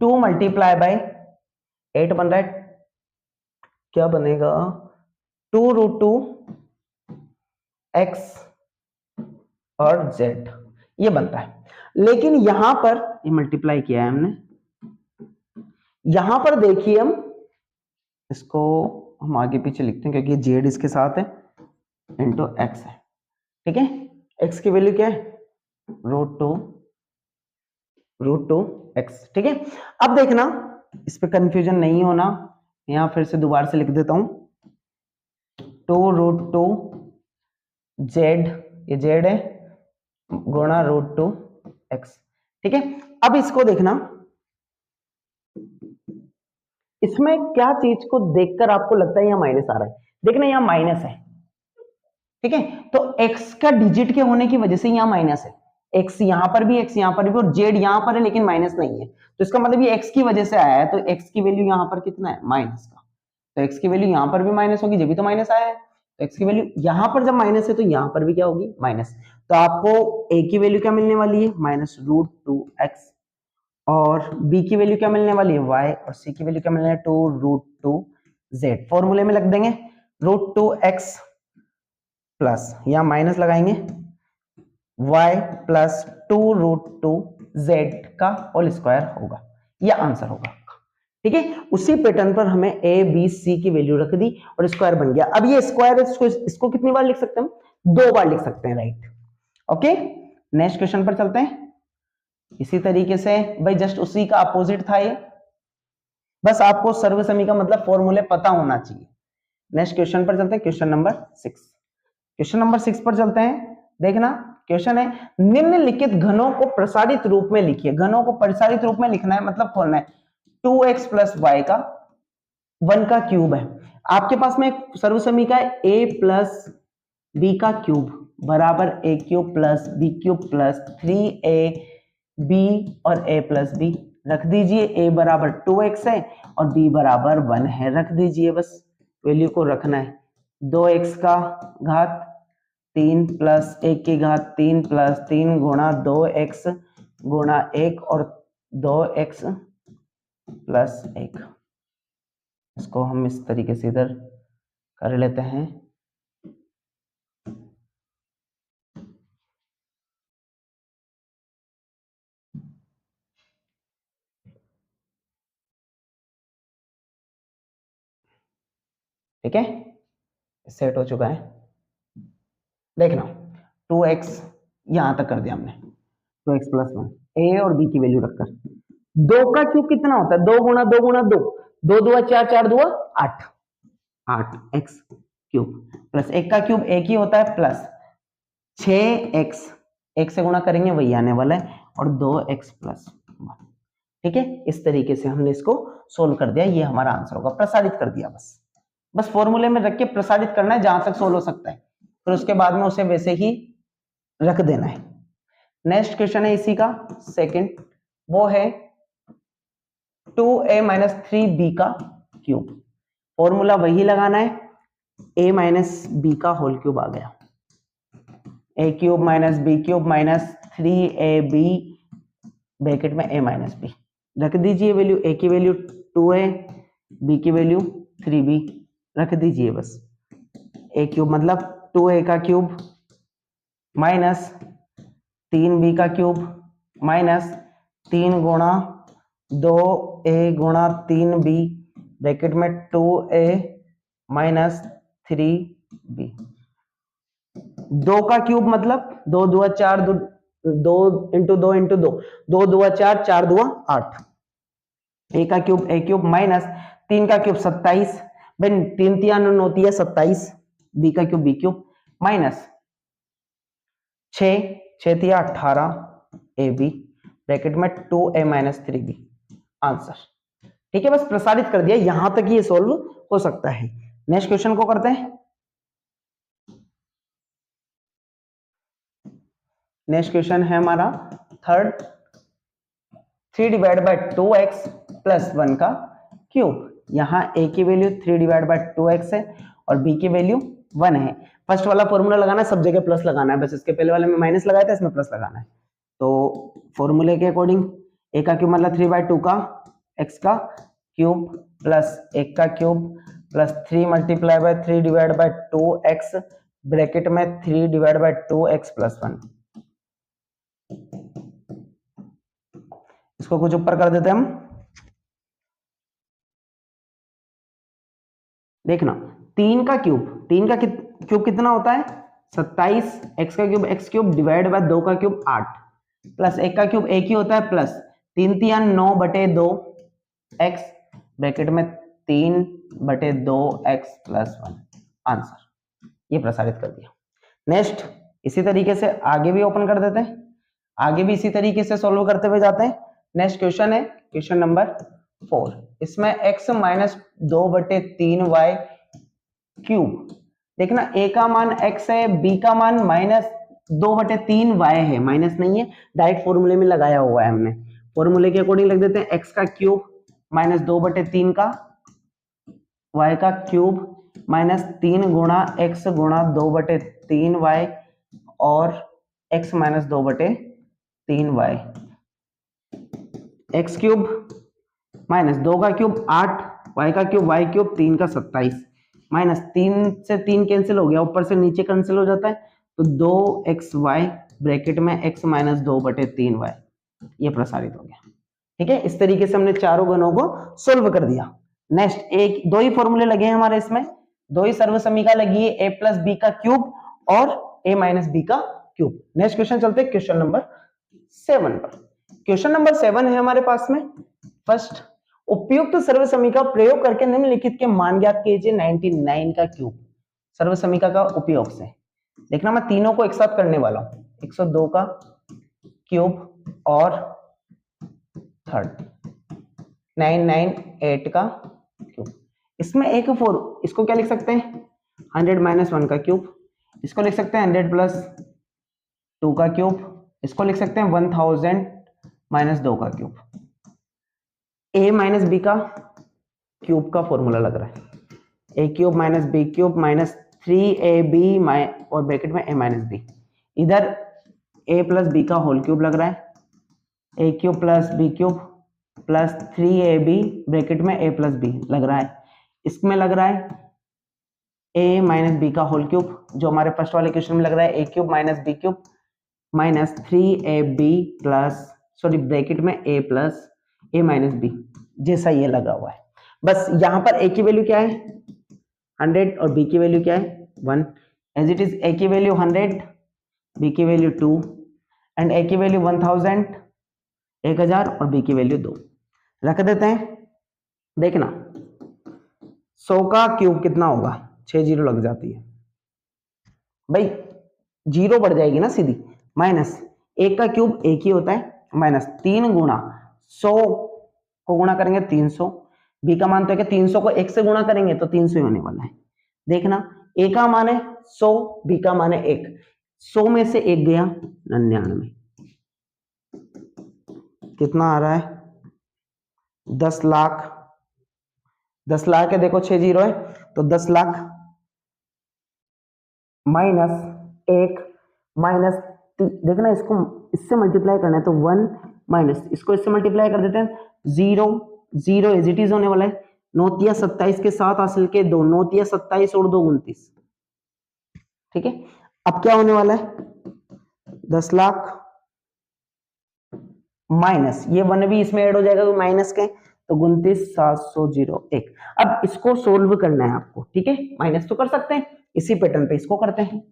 S1: 2 मल्टीप्लाई बाय 8 बन रहा है, क्या बनेगा 2 रूट 2 एक्स और z, ये बनता है। लेकिन यहां पर ये मल्टीप्लाई किया है हमने, यहां पर देखिए हम इसको हम आगे पीछे लिखते हैं क्योंकि z इसके साथ है, इंटू एक्स है। ठीक है, x की वैल्यू क्या है, √2 एक्स। ठीक है, अब देखना इस पे कंफ्यूजन नहीं होना, यहां फिर से दोबारा से लिख देता हूं 2 √2 z, ये z है, गुणा √2 एक्स। ठीक है, अब इसको देखना, इसमें क्या चीज को देखकर आपको लगता है यहां माइनस आ रहा है, देखना यहां माइनस है। ठीक है, तो x का डिजिट के होने की वजह से यहां माइनस है, x यहां पर भी, x यहां पर भी, और z यहां पर है लेकिन माइनस नहीं है, तो इसका मतलब ये x की वजह से आया है। तो x की वैल्यू यहां पर कितना है, माइनस का, तो x की वैल्यू यहां पर भी माइनस होगी, जब भी तो माइनस आया है। तो x की वैल्यू यहां पर जब माइनस है तो यहां पर भी क्या होगी, माइनस। तो आपको a की वैल्यू क्या मिलने वाली है, -√2x, और b की वैल्यू क्या मिलने वाली है, y, और c की वैल्यू क्या मिलने है, 2√2z। फॉर्मूले में लग देंगे √2x प्लस, यहां माइनस लगाएंगे, y प्लस 2√2z का होल स्क्वायर होगा, यह आंसर होगा। ठीक है, उसी पैटर्न पर हमें a b c की वैल्यू रख दी और स्क्वायर बन गया। अब ये स्क्वायर है, इसको कितनी बार लिख सकते हैं हम, 2 बार लिख सकते हैं, राइट। ओके, नेक्स्ट क्वेश्चन पर चलते हैं। इसी तरीके से भाई जस्ट उसी का अपोजिट था ये, बस आपको सर्वसमी का मतलब फॉर्मूले पता होना चाहिए। नेक्स्ट क्वेश्चन पर चलते हैं, क्वेश्चन नंबर 6। क्वेश्चन नंबर 6 पर चलते हैं। देखना क्वेश्चन है, निम्नलिखित घनों को प्रसारित रूप में लिखिए। घनों को प्रसारित रूप में लिखना है मतलब खोलना है, 2x प्लस वाई का 1 का क्यूब है। आपके पास में एक सर्वसमी का है, a प्लस बी का क्यूब बराबर a cube plus B cube plus 3ab और a प्लस बी। रख दीजिए, a बराबर 2x है और b बराबर 1 है, रख दीजिए, बस वैल्यू को रखना है। 2x का घात 3 प्लस 1 की घात 3 प्लस 3 गुणा 2x गुणा 1 और 2x प्लस 1, इसको हम इस तरीके से इधर कर लेते हैं। ठीक है, सेट हो चुका है। देखना 2x यहां तक कर दिया हमने, 2x प्लस 1 ए और बी की वैल्यू रखकर। 2 का क्यूब कितना होता है? 2 गुणा 2 गुणा 2, 2 दुआ 4, 4 दुआ 8, 8x क्यूब प्लस 1 का क्यूब 1 ही होता है प्लस 6x, 1 से गुणा करेंगे वही आने वाला है, और 2x प्लस 1। ठीक है, इस तरीके से हमने इसको सोल्व कर दिया। ये हमारा आंसर होगा, प्रसारित कर दिया। बस फॉर्मूले में रख के प्रसारित करना है जहां तक सोल्व हो सकता है, फिर उसके बाद में उसे वैसे ही रख देना है। नेक्स्ट क्वेश्चन है इसी का सेकंड, वो है 2a माइनस 3b का क्यूब। फॉर्मूला वही लगाना है, a माइनस बी का होल क्यूब आ गया, a cube minus B cube minus 3ab bracket में a माइनस बी। रख दीजिए वैल्यू, a की वैल्यू 2a, b की वैल्यू 3b रख दीजिए। बस a क्यूब मतलब 2a का क्यूब माइनस 3b का क्यूब माइनस 3 गुणा 2a गुणा 3b ब्रैकेट में 2a माइनस 3b। 2 का क्यूब मतलब 2 दुआ 4, 2 इंटू 2 इंटू 2, 2 दुआ 4, 4 दुआ 8। a का क्यूब a क्यूब माइनस 3 का क्यूब 27, भाई 3 तिया 9 होती है 27, b का क्यूब b क्यूब माइनस 6, 6 तिया 18 ab ब्रैकेट में 2a माइनस 3b आंसर। ठीक है, बस प्रसारित कर दिया, यहां तक ये सोल्व हो सकता है। नेक्स्ट क्वेश्चन को करते हैं। नेक्स्ट क्वेश्चन है हमारा third, 3 divide by 2x plus 1 का क्यूब। यहाँ a की वैल्यू 3 डिवाइड बाय 2x है और b की वैल्यू 1 है। फर्स्ट वाला फॉर्मूला लगाना है, सब जगह प्लस लगाना है, बस इसके पहले वाले में माइनस लगाया था, इसमें प्लस लगाना है। तो फॉर्मूले के अकॉर्डिंग a का क्यूब मतलब 3 बाय 2 का x का क्यूब प्लस 1 का cube plus 3 multiply by 3 divide by 2x bracket में 3 डिवाइड बाय 2x प्लस 1। इसको कुछ ऊपर कर देते हैं हम। देखना 3 का क्यूब, 3 का क्यूब कितना होता है? 27, x का cube x cube divide by 2 का क्यूब 8 प्लस 1 का क्यूब 1 ही होता है प्लस 3 तिया 9 बटे 2 x ब्रैकेट में 3 बटे 2 x प्लस 1 आंसर। ये प्रसारित कर दिया। नेक्स्ट इसी तरीके से आगे भी ओपन कर देते हैं, आगे भी इसी तरीके से सॉल्व करते हुए जाते हैं। नेक्स्ट क्वेश्चन है क्वेश्चन नंबर 4, इसमें x माइनस 2 बटे 3y क्यूब। देखना a का मान x है, b का मान माइनस 2 बटे 3y है, माइनस नहीं है, डायरेक्ट फॉर्मूले में लगाया हुआ है हमने। फॉर्मूले के अकॉर्डिंग लिख देते हैं x का क्यूब माइनस 2 बटे 3 का y का क्यूब माइनस 3 गुणा x गुणा 2 बटे 3y और x माइनस 2 बटे 3y। x क्यूब माइनस 2 का क्यूब 8, y का क्यूब y क्यूब 3 का 27 माइनस 3 से 3 कैंसिल हो गया, ऊपर से नीचे कैंसिल हो जाता है, तो 2xy ब्रैकेट में x माइनस 2 बटे 3y ये प्रसारित हो गया। ठीक है, इस तरीके से हमने चारों गणों को सोल्व कर दिया। नेक्स्ट एक दो ही फॉर्मूले लगे हैं हमारे, इसमें दो ही सर्व समीकरण लगी है, a प्लस बी का क्यूब और a माइनस बी का क्यूब। नेक्स्ट क्वेश्चन चलते हैं क्वेश्चन नंबर 7 पर। क्वेश्चन नंबर 7 है हमारे पास में, फर्स्ट उपयुक्त सर्व समीकरण प्रयोग करके निम्नलिखित के मान ज्ञात कीजिए 99 का क्यूब। सर्व समीकरण का उपयोग से देखना, मैं तीनों को एक साथ करने वाला हूं, 102 का क्यूब और थर्ड 998 का क्यूब। इसमें एक इसको क्या लिख सकते हैं 100 माइनस 1 का क्यूब, इसको लिख सकते हैं 100 प्लस 2 का क्यूब, इसको लिख सकते हैं 1000 माइनस 2 का क्यूब। a माइनस बी का क्यूब का फॉर्मूला लग रहा है, a cube minus B cube minus 3ab और ब्रैकेट में a माइनस बी। इधर a प्लस बी का होल क्यूब लग रहा है a cube plus B cube plus 3ab bracket में a प्लस बी लग रहा है, इसमें लग रहा है a माइनस बी का होल क्यूब, जो हमारे फर्स्ट वाले क्वेश्चन में लग रहा है a cube minus B cube minus 3ab plus sorry bracket में a plus a minus b, जैसा ये लगा हुआ है। बस यहां पर a की वैल्यू क्या है 100 और b की वैल्यू क्या है 1, एज इट इज a की वैल्यू 100, b की वैल्यू 2 एंड a की वैल्यू 1000 1000 और b की वैल्यू 2 रख देते हैं। देखना 100 का क्यूब कितना होगा, 6 जीरो लग जाती है भाई, जीरो बढ़ जाएगी ना सीधी, माइनस 1 का क्यूब 1 ही होता है, माइनस 3 गुणा 100 को गुणा करेंगे 300, बी का मान तो है कि 300 को 1 से गुणा करेंगे तो 300 ही होने वाला है। देखना ए का मान है 100, बी का मान है 1, 100 में से 1 गया 99, कितना आ रहा है 10 लाख, 10 लाख है, देखो 6 जीरो है तो 10 लाख माइनस 1 माइनस, देखना इसको इससे मल्टीप्लाई करना है तो 1 माइनस इसको इससे मल्टीप्लाई कर देते हैं, 0 0 एज इट इज होने वाला है, 9 तिया 27 के साथ हासिल के 2, 9 तिया 27 और 2 29, ठीक है। अब क्या होने वाला है 10 लाख माइनस ये 1 भी इसमें ऐड हो जाएगा तो माइनस के तो 29,701। अब इसको सोल्व करना है आपको, ठीक है, माइनस तो कर सकते हैं, इसी पैटर्न पे इसको करते हैं।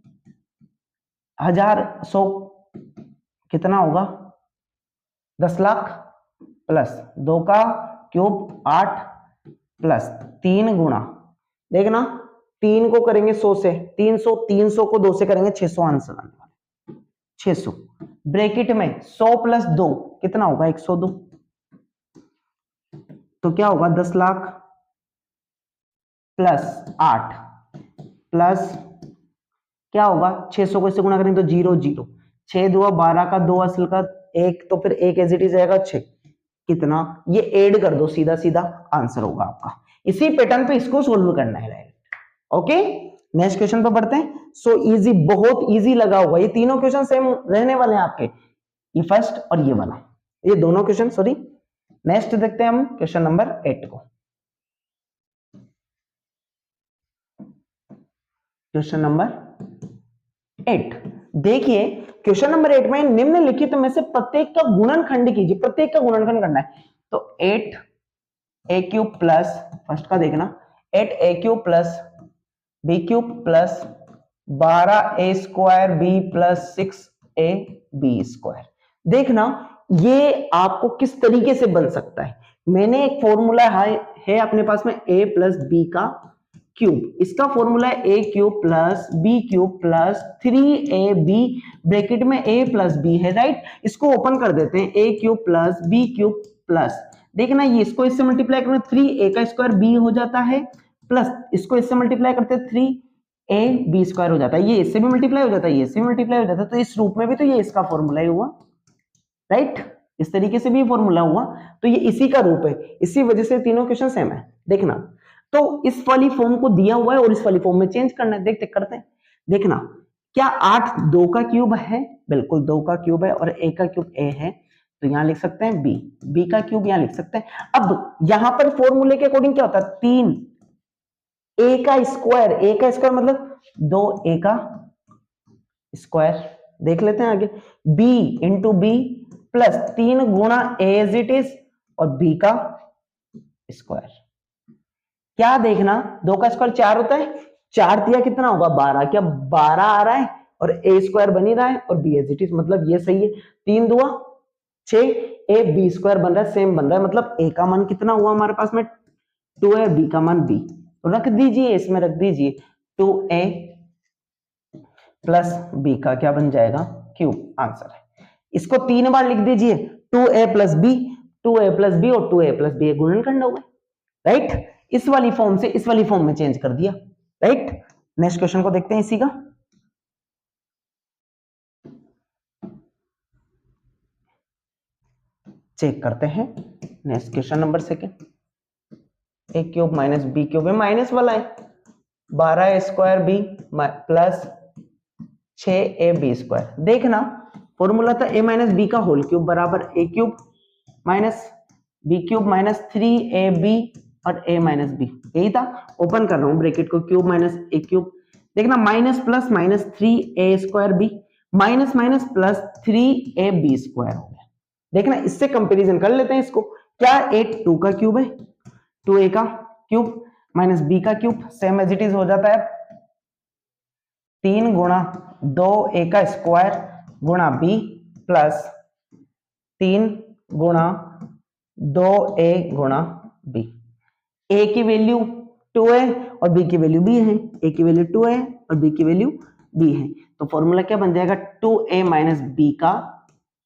S1: 1100 कितना होगा 10 लाख प्लस 2 का क्यूब 8 प्लस 3 गुणा, देखना 3 को करेंगे 100 से 300, 300 को 2 से करेंगे 600 आंसर आने वाला है 600, ब्रैकेट में 100 प्लस 2 कितना होगा 102, तो क्या होगा 10 लाख प्लस 8 प्लस क्या होगा 600 को इससे गुणा करेंगे तो 0 0, 6 2 12 का 2 असल का 1 तो फिर 1 एज इट इज जाएगा 6, कितना ये ऐड कर दो सीधा सीधा आंसर होगा आपका। इसी पैटर्न पे इसको सोल्व करना है डायरेक्ट। ओके नेक्स्ट क्वेश्चन पे बढ़ते हैं। सो इजी, बहुत इजी लगा होगा, ये तीनों क्वेश्चन सेम रहने वाले हैं आपके, ये फर्स्ट और ये वाला, ये दोनों क्वेश्चन सॉरी। नेक्स्ट देखते हैं हम क्वेश्चन नंबर 8 को। क्वेश्चन नंबर 8 देखिए, क्वेश्चन नंबर 8 में निम्नलिखित में से प्रत्येक का गुणनखंड कीजिए, प्रत्येक का गुणनखंड करना है। तो 8a क्यूब प्लस फर्स्ट का देखना 8a cube plus B cube plus 12a square B plus 6ab square. देखना ये आपको किस तरीके से बन सकता है। मैंने एक फॉर्मूला है अपने पास में a प्लस बी का क्यूब, इसका फॉर्मूला है a cube plus B cube plus 3ab bracket में a प्लस बी है, राइट। इसको ओपन कर देते हैं, a cube plus B cube plus, देखना ये इसको इससे मल्टीप्लाई करें 3a का स्क्वायर b हो जाता है, प्लस इसको इससे मल्टीप्लाई करते हैं 3ab स्क्वायर हो जाता है, ये इससे भी मल्टीप्लाई हो जाता है, ये इससे भी मल्टीप्लाई हो जाता है, तो इस रूप में भी तो ये इसका फॉर्मूला ही हुआ, राइट। इस तरीके से भी फॉर्मूला हुआ, तो ये इसी का रूप है, इसी वजह से तीनों क्वेश्चन सेम है। देखना तो इस वाली फॉर्म को दिया हुआ है और इस वाली फॉर्म में चेंज करना है, देखते करते हैं। देखना क्या 8 2 का क्यूब है, बिल्कुल 2 का क्यूब है, और a का क्यूब a है, तो यहां लिख सकते हैं b का क्यूब यहां लिख सकते हैं। अब यहां पर फॉर्मूले के अकॉर्डिंग क्या होता है 3a का स्क्वायर मतलब 2a का स्क्वायर, देख लेते हैं आगे, b इंटू बी प्लस 3 गुणा a एज इट इज और b का स्क्वायर। क्या देखना 2 का स्क्वायर 4 होता है, 4 तिया कितना होगा 12, क्या 12 आ रहा है और a स्क्वायर बन ही रहा है और b एज इट इज, मतलब ये सही है। 3 दुआ 6 a b स्क्वायर बन रहा है, सेम बन रहा है, मतलब a का मान कितना हुआ हमारे पास में 2 है, b का मान b, तो रख दीजिए इसमें, रख दीजिए 2a प्लस b का क्या बन जाएगा क्यूब, आंसर है। इसको 3 बार लिख दीजिए 2a plus b, 2a plus b और 2a प्लस b गुणनखंड हो गए, राइट। इस वाली फॉर्म से इस वाली फॉर्म में चेंज कर दिया, राइट। नेक्स्ट क्वेश्चन को देखते हैं इसी का। चेक करते हैं next question number 2, a cube minus B cube में माइनस वाला है, 12a square b plus 6ab square. देखना फॉर्मूला था a माइनस बी का होल क्यूब बराबर a cube minus B cube minus 3ab और a माइनस बी, यही था। ओपन कर रहा हूं ब्रैकेट को, क्यूब माइनस a क्यूब, देखना minus plus minus 3a square B minus minus plus 3ab square हो गया। देखना इससे कंपैरिजन कर लेते हैं इसको, क्या a 2 का क्यूब है, 2a का क्यूब माइनस b का cube same as it is हो जाता है 3 गुणा 2a का स्क्वायर गुणा b प्लस 3 गुणा 2a गुणा b। a की वैल्यू 2 है और b की वैल्यू b है, a की वैल्यू 2 है और b की वैल्यू b है, तो फॉर्मूला क्या बन जाएगा 2a माइनस b का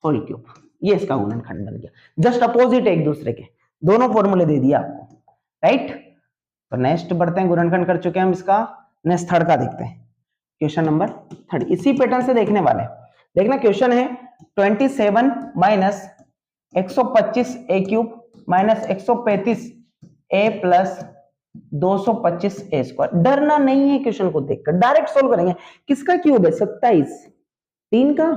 S1: होल क्यूब। ये इसका गुणनखंड बन गया। जस्ट अपोजिट है एक दूसरे के, दोनों फॉर्मूले दे दिया आपको, राइट। तो नेक्स्ट बढ़ते हैं, गुणनखंड कर चुके हैं हम इसका, नेक्स्ट थर्ड का देखते हैं, क्वेश्चन नंबर थर्ड। इसी पैटर्न से देखने वाले, देखना क्वेश्चन है 27 माइनस 125 ए क्यूब माइनस 135 ए प्लस 225 ए स्क्वायर। डरना नहीं है क्वेश्चन को देखकर, डायरेक्ट सोल्व करेंगे। किसका क्यूब है 27, 3 का,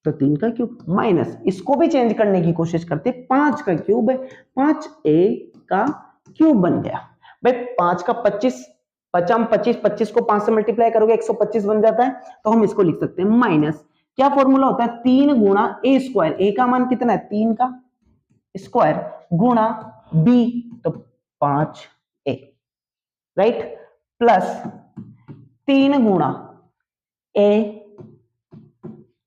S1: तो 3 का क्यूब माइनस इसको भी चेंज करने की कोशिश करते, 5 का क्यूब है, 5a का क्यूब बन गया। भाई 5 का 25, 25 25 को 5 से मल्टीप्लाई करोगे 125 बन जाता है, तो हम इसको लिख सकते हैं माइनस, क्या फॉर्मूला होता है 3 गुणा ए स्क्वायर, ए का मान कितना है 3 का स्क्वायर गुणा b तो 5a, राइट, प्लस 3 गुणा a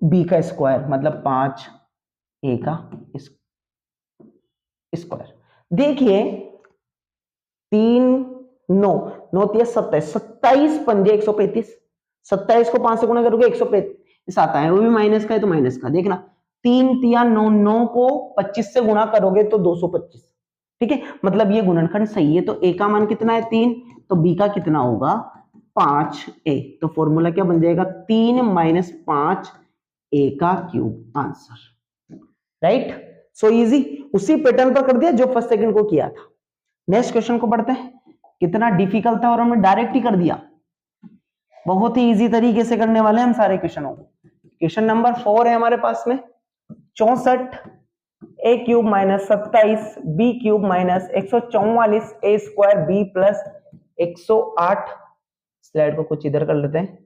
S1: b का स्क्वायर मतलब 5a का स्क्वायर। देखिए 3 9 9 27 27 पंजे 135, 27 को 5 से गुणा करोगे 135 आता है, वो भी माइनस का है तो माइनस का। देखना 3 तिया 9, 9 को 25 से गुणा करोगे तो 225, ठीक है, मतलब ये गुणनखंड सही है। तो a का मान कितना है 3, तो b का कितना होगा 5a, तो फॉर्मूला क्या बन जाएगा 3 माइनस 5a का cube, answer, right. So easy, उसी पैटर्न पर कर दिया जो फर्स्ट सेकंड को किया था। नेक्स्ट क्वेश्चन को पढ़ते हैं, कितना डिफिकल्ट था और हमने डायरेक्ट ही कर दिया, बहुत ही इजी तरीके से करने वाले हैं हम सारे क्वेश्चनों को। क्वेश्चन नंबर 4 है हमारे पास में, 64 a cube minus 27 b cube minus 144 a square B plus 108। Slide को कुछ इधर कर लेते हैं,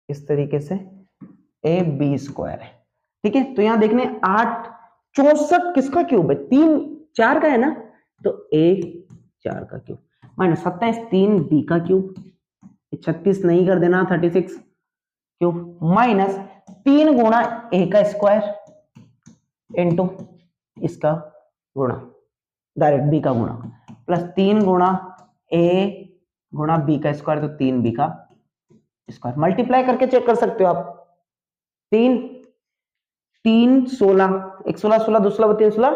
S1: इस तरीके से ए बी स्क्वायर है, ठीक है। तो यहां देखने 8 64 किसका क्यूब है 3 4 का है ना, तो a 4 का क्यूब माइनस 27 3 b का क्यूब, 36 नहीं कर देना 36 क्यूब माइनस 3 गुणा a का स्क्वायर इंटू इसका गुणा डायरेक्ट b का गुणा प्लस 3 गुणा a गुणा b का स्क्वायर तो 3b का स्क्वायर। मल्टीप्लाई करके चेक कर सकते हो आप, 3 3 16 1 16 16 2 16 32 16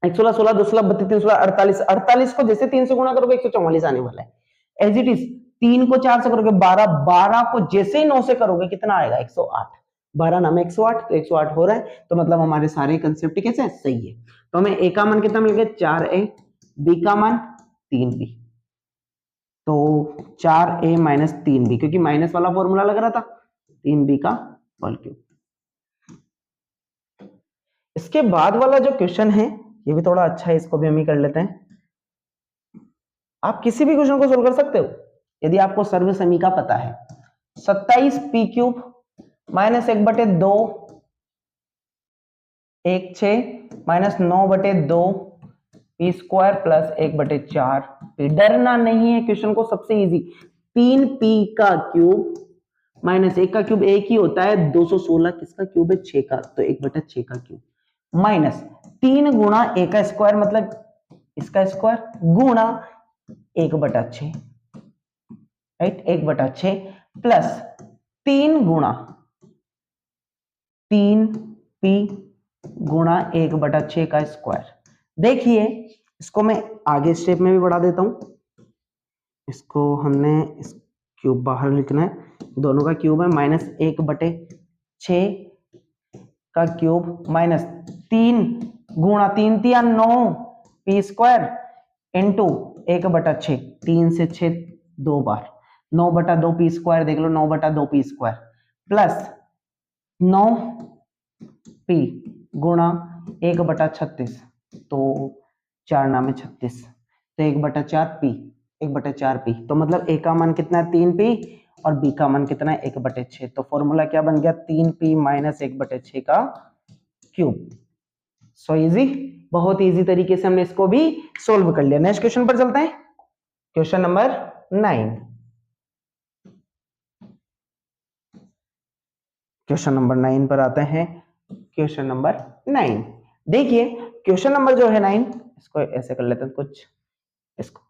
S1: 1 16 16 2 16 32 3 16 48 48 को जैसे 3 से गुणा करोगे 144 आने वाला है। एज इट इज 3 को 4 से करोगे 12, 12 को जैसे ही 9 से करोगे कितना आएगा 108, 12 नाम 108, तो 108 हो रहा है, तो मतलब हमारे सारे कंसेप्ट कैसे है सही है। तो हमें a का मान कितना मिल गया 4a, b का मान 3b, तो 4a माइनस 3b, क्योंकि माइनस वाला फॉर्मूला लग रहा था, 3b का होल क्यूब। इसके बाद वाला जो क्वेश्चन है ये भी थोड़ा अच्छा है, इसको भी हम ही कर लेते हैं। आप किसी भी क्वेश्चन को सोल्व कर सकते हो यदि आपको सर्व समीका पता है। 27 P cube minus 1/2 1 6 minus 9/2 P square plus 1/4 P. डरना नहीं है क्वेश्चन को, सबसे इजी 3p का क्यूब माइनस 1 का क्यूब एक ही होता है 216, किसका क्यूब है 6 का, तो 1/6 का क्यूब माइनस 3 गुणा a का स्क्वायर मतलब इसका स्क्वायर गुणा 1/6, राइट, 1/6 प्लस 3 गुणा 3p गुणा 1/6 का स्क्वायर। देखिए इसको मैं आगे स्टेप में भी बढ़ा देता हूं, इसको हमने इस क्यूब बाहर लिखना है, दोनों का क्यूब है माइनस 1/6 का क्यूब माइनस 3 गुणा 3 तिया 9 पी स्क्वायर इंटू 1/6, 3 से 6 2 बार, 9/2 पी स्क्वायर, देख लो 9/2 पी स्क्वायर प्लस 9 पी गुणा 1/36, तो 4 नामे 36, तो 1/4 पी, 1/4 पी, तो मतलब ए का मान कितना है 3 पी और बी का मान कितना है 1/6, तो फॉर्मूला क्या बन गया 3 पी माइनस 1/6 का क्यूब। सो इजी, बहुत इजी तरीके से हमने इसको भी सोल्व कर लिया। नेक्स्ट क्वेश्चन पर चलते हैं, क्वेश्चन नंबर 9। क्वेश्चन नंबर 9 पर आते हैं। क्वेश्चन नंबर 9 देखिए, क्वेश्चन नंबर जो है 9, इसको ऐसे कर लेते हैं कुछ, इसको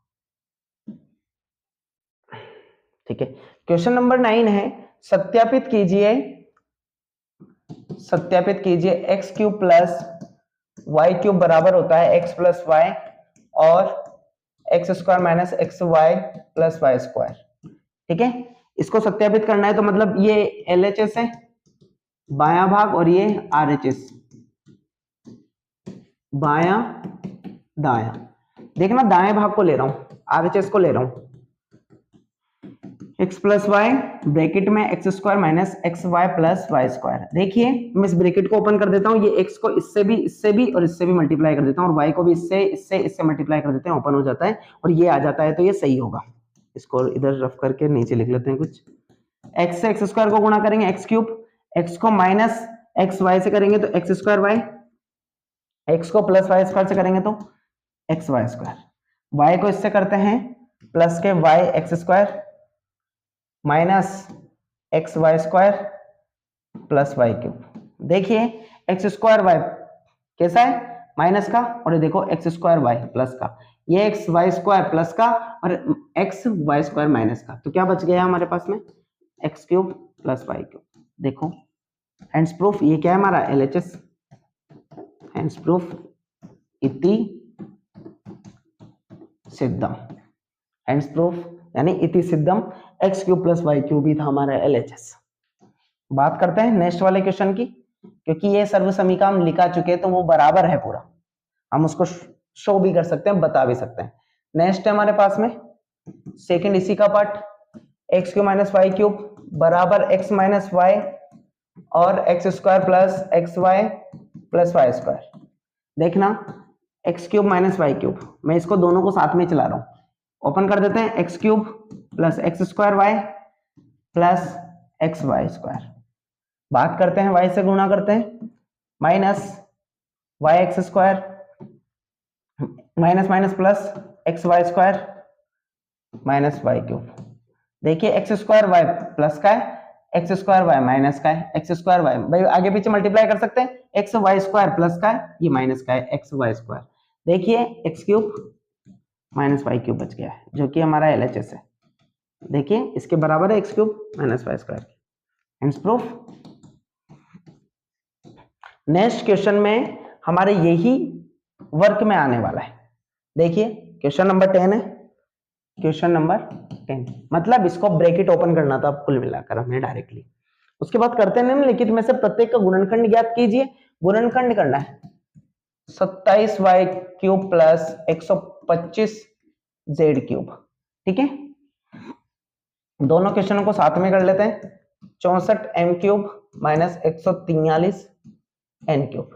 S1: ठीक है। क्वेश्चन नंबर 9 है, सत्यापित कीजिए X cube plus Y cube बराबर होता है एक्स प्लस वाई और x square minus x Y plus Y square. ठीक है, इसको सत्यापित करना है, तो मतलब ये LHS है बायां भाग और ये RHS बायां दायां। देखना दाएं भाग को ले रहा हूं, RHS को ले रहा हूं, एक्स प्लस वाई ब्रैकेट में x square minus x Y plus Y square. देखिए मैं इस ब्रैकेट को ओपन कर देता हूं, ये एक्स को इससे भी और इससे भी मल्टीप्लाई कर देता हूं और वाई को भी इससे मल्टीप्लाई कर देते हैं, ओपन हो जाता है और ये आ जाता है, तो ये सही होगा। इसको इधर रफ करके नीचे लिख लेते हैं कुछ, एक्स से एक्स स्क्वायर को गुणा करेंगे एक्स क्यूब, एक्स को माइनस एक्स वाई से करेंगे तो एक्स स्क्वायर वाई, एक्स को प्लस वाई स्क्वायर से करेंगे तो एक्स वाई स्क्वायर, वाई को इससे करते हैं प्लस के Y x square minus x Y square plus Y cube. देखिए एक्स स्क्वायर वाई कैसा है माइनस का, और ये देखो एक्स स्क्वायर वाई प्लस का, ये एक्स वाई स्क्वायर प्लस का और एक्स वाई स्क्वायर माइनस का, तो क्या बच गया हमारे पास में X cube plus Y cube. देखो हैंड्स प्रूफ, ये क्या है हमारा LHS, हैंड्स प्रूफ इति सिद्धम, हैंड्स प्रूफ यानी इति सिद्धम x cube plus Y cube भी था हमारा LHS। बात करते हैं नेक्स्ट वाले क्वेश्चन की, क्योंकि ये सर्व समीकरण हम लिखा चुके हैं तो वो बराबर है पूरा, हम उसको शो भी कर सकते हैं, बता भी सकते हैं। नेक्स्ट है हमारे पास में सेकंड इसी का part, x cube minus y cube बराबर एक्स माइनस वाई और x square plus x Y plus Y square. देखना x cube minus y cube, मैं इसको दोनों को साथ में चला रहा हूं, ओपन कर देते हैं, x cube plus x square y plus x Y square. बात करते हैं वाई से गुणा करते हैं, minus y x square minus minus plus x Y square minus y cube. देखिए एक्स स्क्वायर वाई प्लस का है, एक्स स्क्वायर वाई माइनस का है, एक्स स्क्वायर वाई भाई आगे पीछे मल्टीप्लाई कर सकते हैं, एक्स वाई स्क्वायर प्लस का है, ये माइनस का है एक्स वाई स्क्वायर। देखिए x cube minus y cube बच गया है, जो कि हमारा LHS है। देखिए इसके बराबर है x cube minus Y square. Hence proof. Next question में हमारे यही वर्क में आने वाला है। देखिए क्वेश्चन नंबर 10 है, क्वेश्चन नंबर 10 मतलब इसको ब्रैकेट ओपन करना था कुल मिलाकर हमने डायरेक्टली। उसके बाद करते हैं निम्नलिखित में से प्रत्येक का गुणनखंड ज्ञात कीजिए। गुणनखंड करना है 27y cube plus 125z cube. ठीक है, दोनों क्वेश्चनों को साथ में कर लेते हैं। 64m cube minus 143 n cube.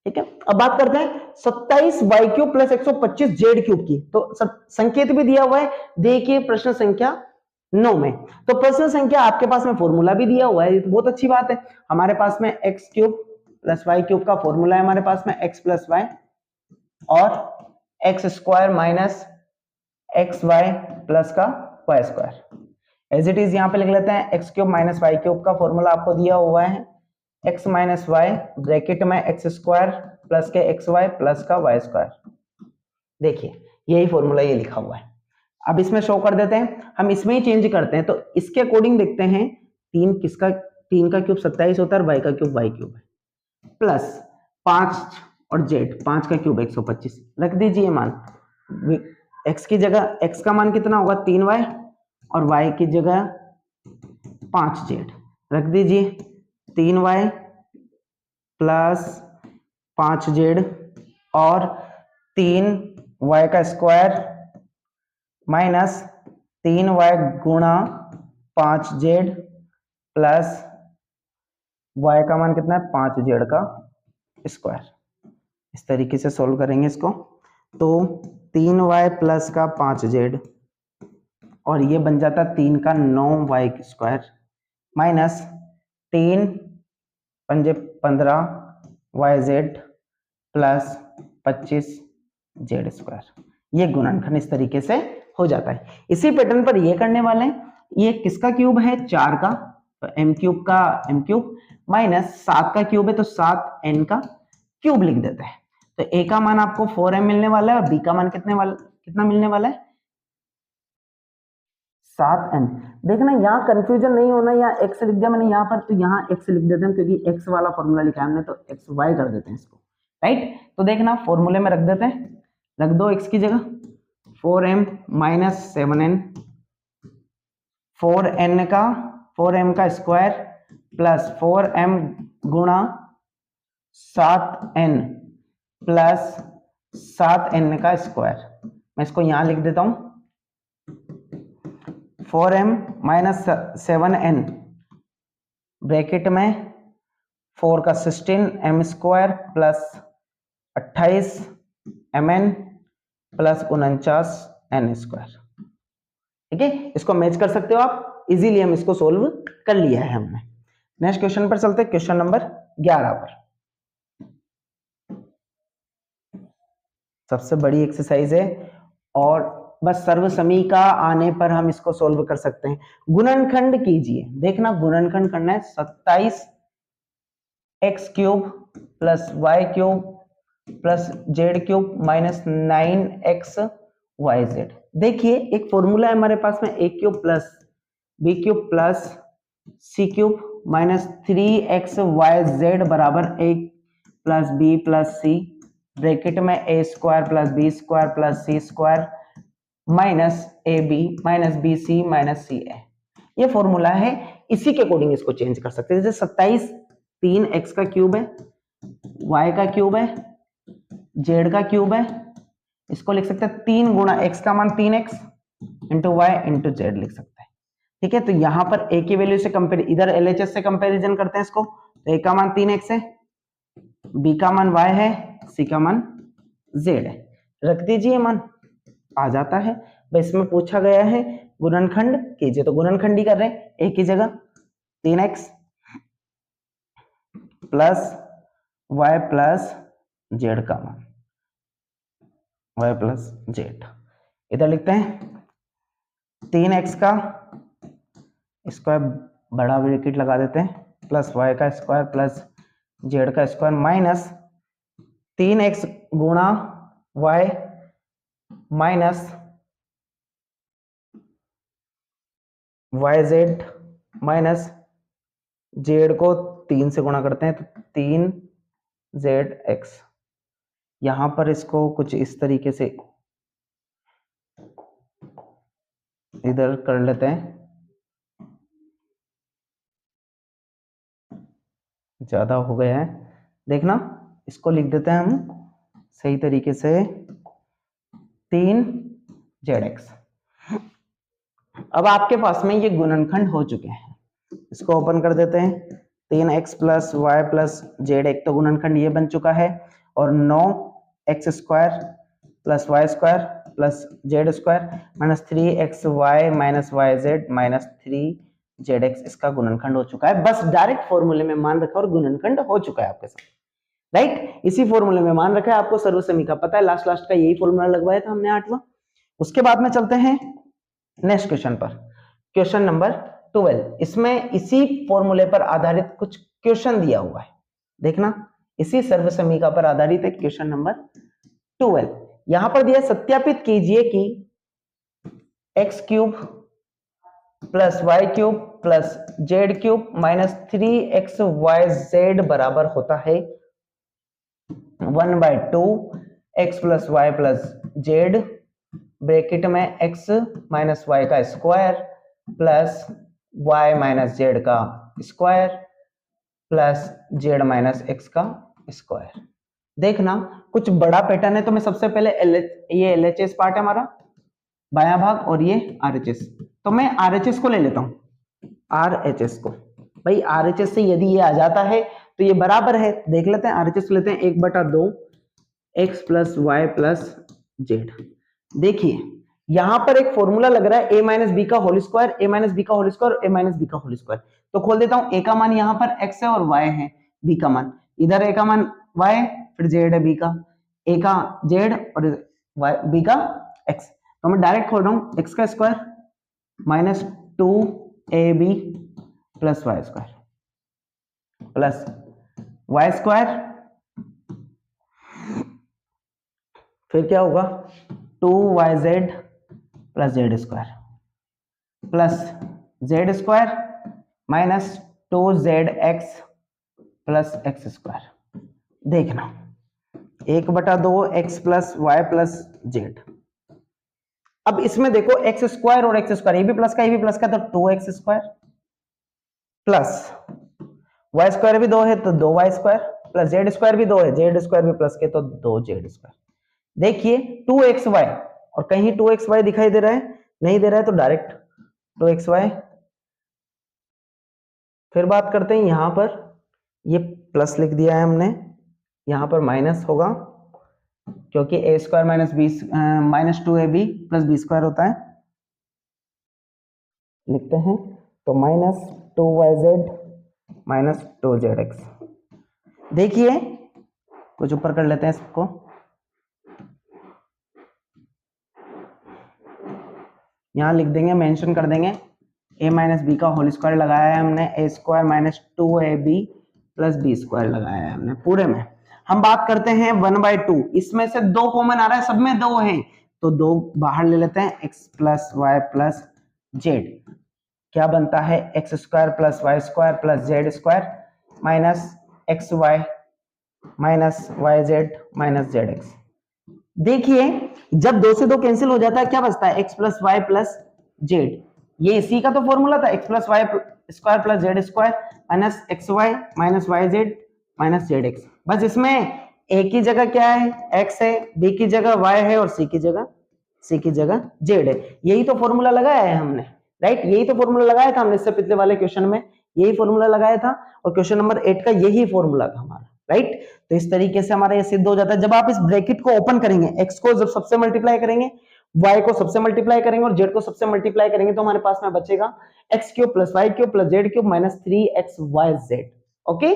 S1: ठीक है, अब बात करते हैं 27y cube plus 125 z cube की। तो संकेत भी दिया हुआ है, देखिए प्रश्न संख्या 9 में। तो प्रश्न संख्या आपके पास में फॉर्मूला भी दिया हुआ है, ये तो बहुत अच्छी बात है। हमारे पास में x cube plus Y cube का फॉर्मूला है हमारे पास में x प्लस वाई और x square minus x Y plus का y square. As it is यहां पे लिख लेते हैं, x cube minus y cube का फॉर्मूला आपको दिया हुआ है एक्स माइनस वाई ब्रैकेट में एक्स स्क्वायर प्लस के एक्स वाई प्लस का वाई स्क्वायर। देखिए यही फॉर्मूला ये लिखा हुआ है। अब इसमें शो कर देते हैं, हम इसमें ही चेंज करते हैं। तो इसके अकॉर्डिंग देखते हैं, 3 का क्यूब 27 होता है और वाई का क्यूब वाई क्यूब है, प्लस 5 और जेड 5 का क्यूब 125 रख दीजिए मान। एक्स की जगह एक्स का मान कितना होगा 3y और y की जगह 5z रख दीजिए। 3y प्लस 5z और 3y का स्क्वायर माइनस 3y गुणा 5z प्लस y का मान कितना है 5z का स्क्वायर। इस तरीके से सोल्व करेंगे इसको। तो 3y प्लस का 5z और ये बन जाता 3 का 9y स्क्वायर माइनस 3 पंजे 15yz प्लस 25z स्क्वायर। ये गुणनखंड इस तरीके से हो जाता है। इसी पैटर्न पर ये करने वाले हैं। ये किसका क्यूब है 4 का, तो m क्यूब का m क्यूब माइनस 7 का क्यूब है तो 7n का क्यूब लिख देते हैं। तो a का मान आपको 4m मिलने वाला है और b का मान कितना मिलने वाला है 7n। देखना यहाँ कंफ्यूजन नहीं होना, यहाँ x लिख दिया मैंने यहाँ पर, तो यहाँ x लिख देते हैं क्योंकि x वाला फॉर्मूला लिखा है हमने, तो x y कर देते हैं इसको, राइट। तो देखना फॉर्मूले में रख देते हैं, रख दो x की जगह 4m माइनस 7n, 4m का स्क्वायर प्लस 4m गुणा 7n प्लस 7n का स्क्वायर। मैं इसको यहां लिख देता हूं 4m माइनस 7n ब्रैकेट में 4 का 16m square plus 28mn plus 49n square. ठीक है, इसको मैच कर सकते हो आप इजीली, हम इसको सोल्व कर लिया है हमने। नेक्स्ट क्वेश्चन पर चलते हैं, क्वेश्चन नंबर 11 पर। सबसे बड़ी एक्सरसाइज है और बस सर्वसमी का आने पर हम इसको सोल्व कर सकते हैं। गुणनखंड कीजिए, देखना गुणनखंड करना है 27 x cube plus Y cube plus z cube minus 9x yz। देखिए एक फॉर्मूला है हमारे पास में, a cube plus b cube plus c cube minus 3xyz बराबर a plus b plus c bracket में a square plus b square plus c square minus ab minus bc minus ca। ये formula है, इसी के according इसको change कर सकते हैं। जैसे 27 3x का क्यूब है, y का क्यूब है, z का क्यूब है, इसको लिख सकते हैं 3 गुणा x का मान 3x into Y into Z लिख सकते हैं। ठीक है, तो यहां पर a की वैल्यू से कंपेयर, इधर LHS से कंपैरिजन करते हैं इसको, तो a का मान 3x है, b का मान y है, c का मान z है। रख दीजिए मान, आ जाता है। बस इसमें पूछा गया है गुणनखंड कीजिए, तो गुणनखंड ही कर रहे हैं। a की जगह 3x plus y plus z का मान y प्लस जेड, इधर लिखते हैं 3x का स्क्वायर बड़ा ब्रैकेट लगा देते हैं प्लस y का स्क्वायर प्लस z का स्क्वायर माइनस 3x गुणा y minus yz minus z को 3 से गुणा करते हैं तो 3zx। यहां पर इसको कुछ इस तरीके से इधर कर लेते हैं, ज्यादा हो गया है। देखना इसको लिख देते हैं हम सही तरीके से 3zx। अब आपके पास में ये गुणनखंड हो चुके हैं, इसको ओपन कर देते हैं। 3x plus y plus Z, एक तो गुणनखंड ये बन चुका है, और 9x square plus Y square plus z square minus 3xy minus y z minus 3zx, इसका गुणनखंड हो चुका है। बस डायरेक्ट फॉर्मूले में मान रखा और गुणनखंड हो चुका है आपके साथ, राइट। इसी फॉर्मूले में मान रखा है, आपको सर्वसमी का पता है, लास्ट का यही फॉर्मूला लगवाया था हमने 8वां। उसके बाद में चलते हैं नेक्स्ट क्वेश्चन पर, क्वेश्चन नंबर 12। इसमें इसी फॉर्मूले पर आधारित कुछ क्वेश्चन दिया हुआ है, देखना इसी सर्वसमीका पर आधारित है क्वेश्चन नंबर 12। यहां पर दिया सत्यापित कीजिए कि x cube plus Y cube plus z cube minus 3xyz बराबर होता है 1/2 x plus y plus z bracket में x माइनस वाई का square plus y minus z का square plus z minus x का स्क्वायर। देखना कुछ बड़ा पैटर्न है, तो मैं सबसे पहले ये LHS पार्ट है हमारा, बायां भाग और ये RHS। तो मैं RHS को ले लेता हूं, RHS को। भाई RHS से यदि ये आ जाता है तो ये बराबर है, देख लेते हैं। RHS लेते हैं 1/2 x plus y plus z. देखिए यहां पर एक फॉर्मूला लग रहा है a माइनस बी का whole square, a minus B का whole square, a minus B का होल स्क्वायर। तो खोल देता हूं, a का मान यहां पर x है और y है, b का मान इधर, a का मान y, फिर z है b का, a का z और y b का x। तो मैं डायरेक्ट खोल रहा हूं, x का square minus 2ab plus Y square plus Y square, फिर क्या होगा 2yz plus z square plus z square minus 2zx plus x square. देखना 1/2 x plus y plus z. अब इसमें देखो एक्स स्क्वायर और एक्स स्क्वायर, ये भी प्लस का ये भी प्लस का, तो 2x square plus Y square भी 2 है तो 2y square plus z square भी 2 है, जेड स्क्वायर भी प्लस के तो 2z स्क्वायर। देखिए 2xy और कहीं 2xy दिखाई दे रहा है, नहीं दे रहा है तो डायरेक्ट 2xy। फिर बात करते हैं यहां पर, ये प्लस लिख दिया है हमने, यहां पर माइनस होगा क्योंकि a square minus b minus 2ab plus B square होता है, लिखते हैं तो माइनस 2yz माइनस 2zx। देखिए कुछ ऊपर कर लेते हैं इसको, यहां लिख देंगे, मेंशन कर देंगे a माइनस बी का होल स्क्वायर लगाया है हमने, a square minus 2ab plus B square लगाया है हमने पूरे में। हम बात करते हैं 1/2, इसमें से 2 कॉमन आ रहा है, सब में 2 है तो 2 बाहर ले लेते हैं, x plus y plus z क्या बनता है, x square plus Y square plus z square minus x y minus y z minus z x. देखिए जब 2 से 2 कैंसिल हो जाता है क्या बचता है, x plus y plus z. ये इसी का तो फॉर्मूला था, x plus Y square plus z square minus x y minus y z minus z x. बस इसमें a की जगह क्या है, x है, b की जगह y है और c की जगह z है। यही तो फॉर्मूला लगाया है हमने, राइट। यही तो फॉर्मूला लगाया था हमने इससे पिछले वाले क्वेश्चन में, यही फॉर्मूला लगाया था और क्वेश्चन नंबर 8 का यही फॉर्मूला था हमारा, राइट। तो इस तरीके से हमारा ये सिद्ध हो जाता है। जब आप इस ब्रैकेट को ओपन करेंगे, x को जब सबसे मल्टीप्लाई करेंगे, y को सबसे मल्टीप्लाई करेंगे और z को सबसे मल्टीप्लाई करेंगे तो हमारे पास में बचेगा x cube plus y cube plus z cube minus 3xyz। Okay,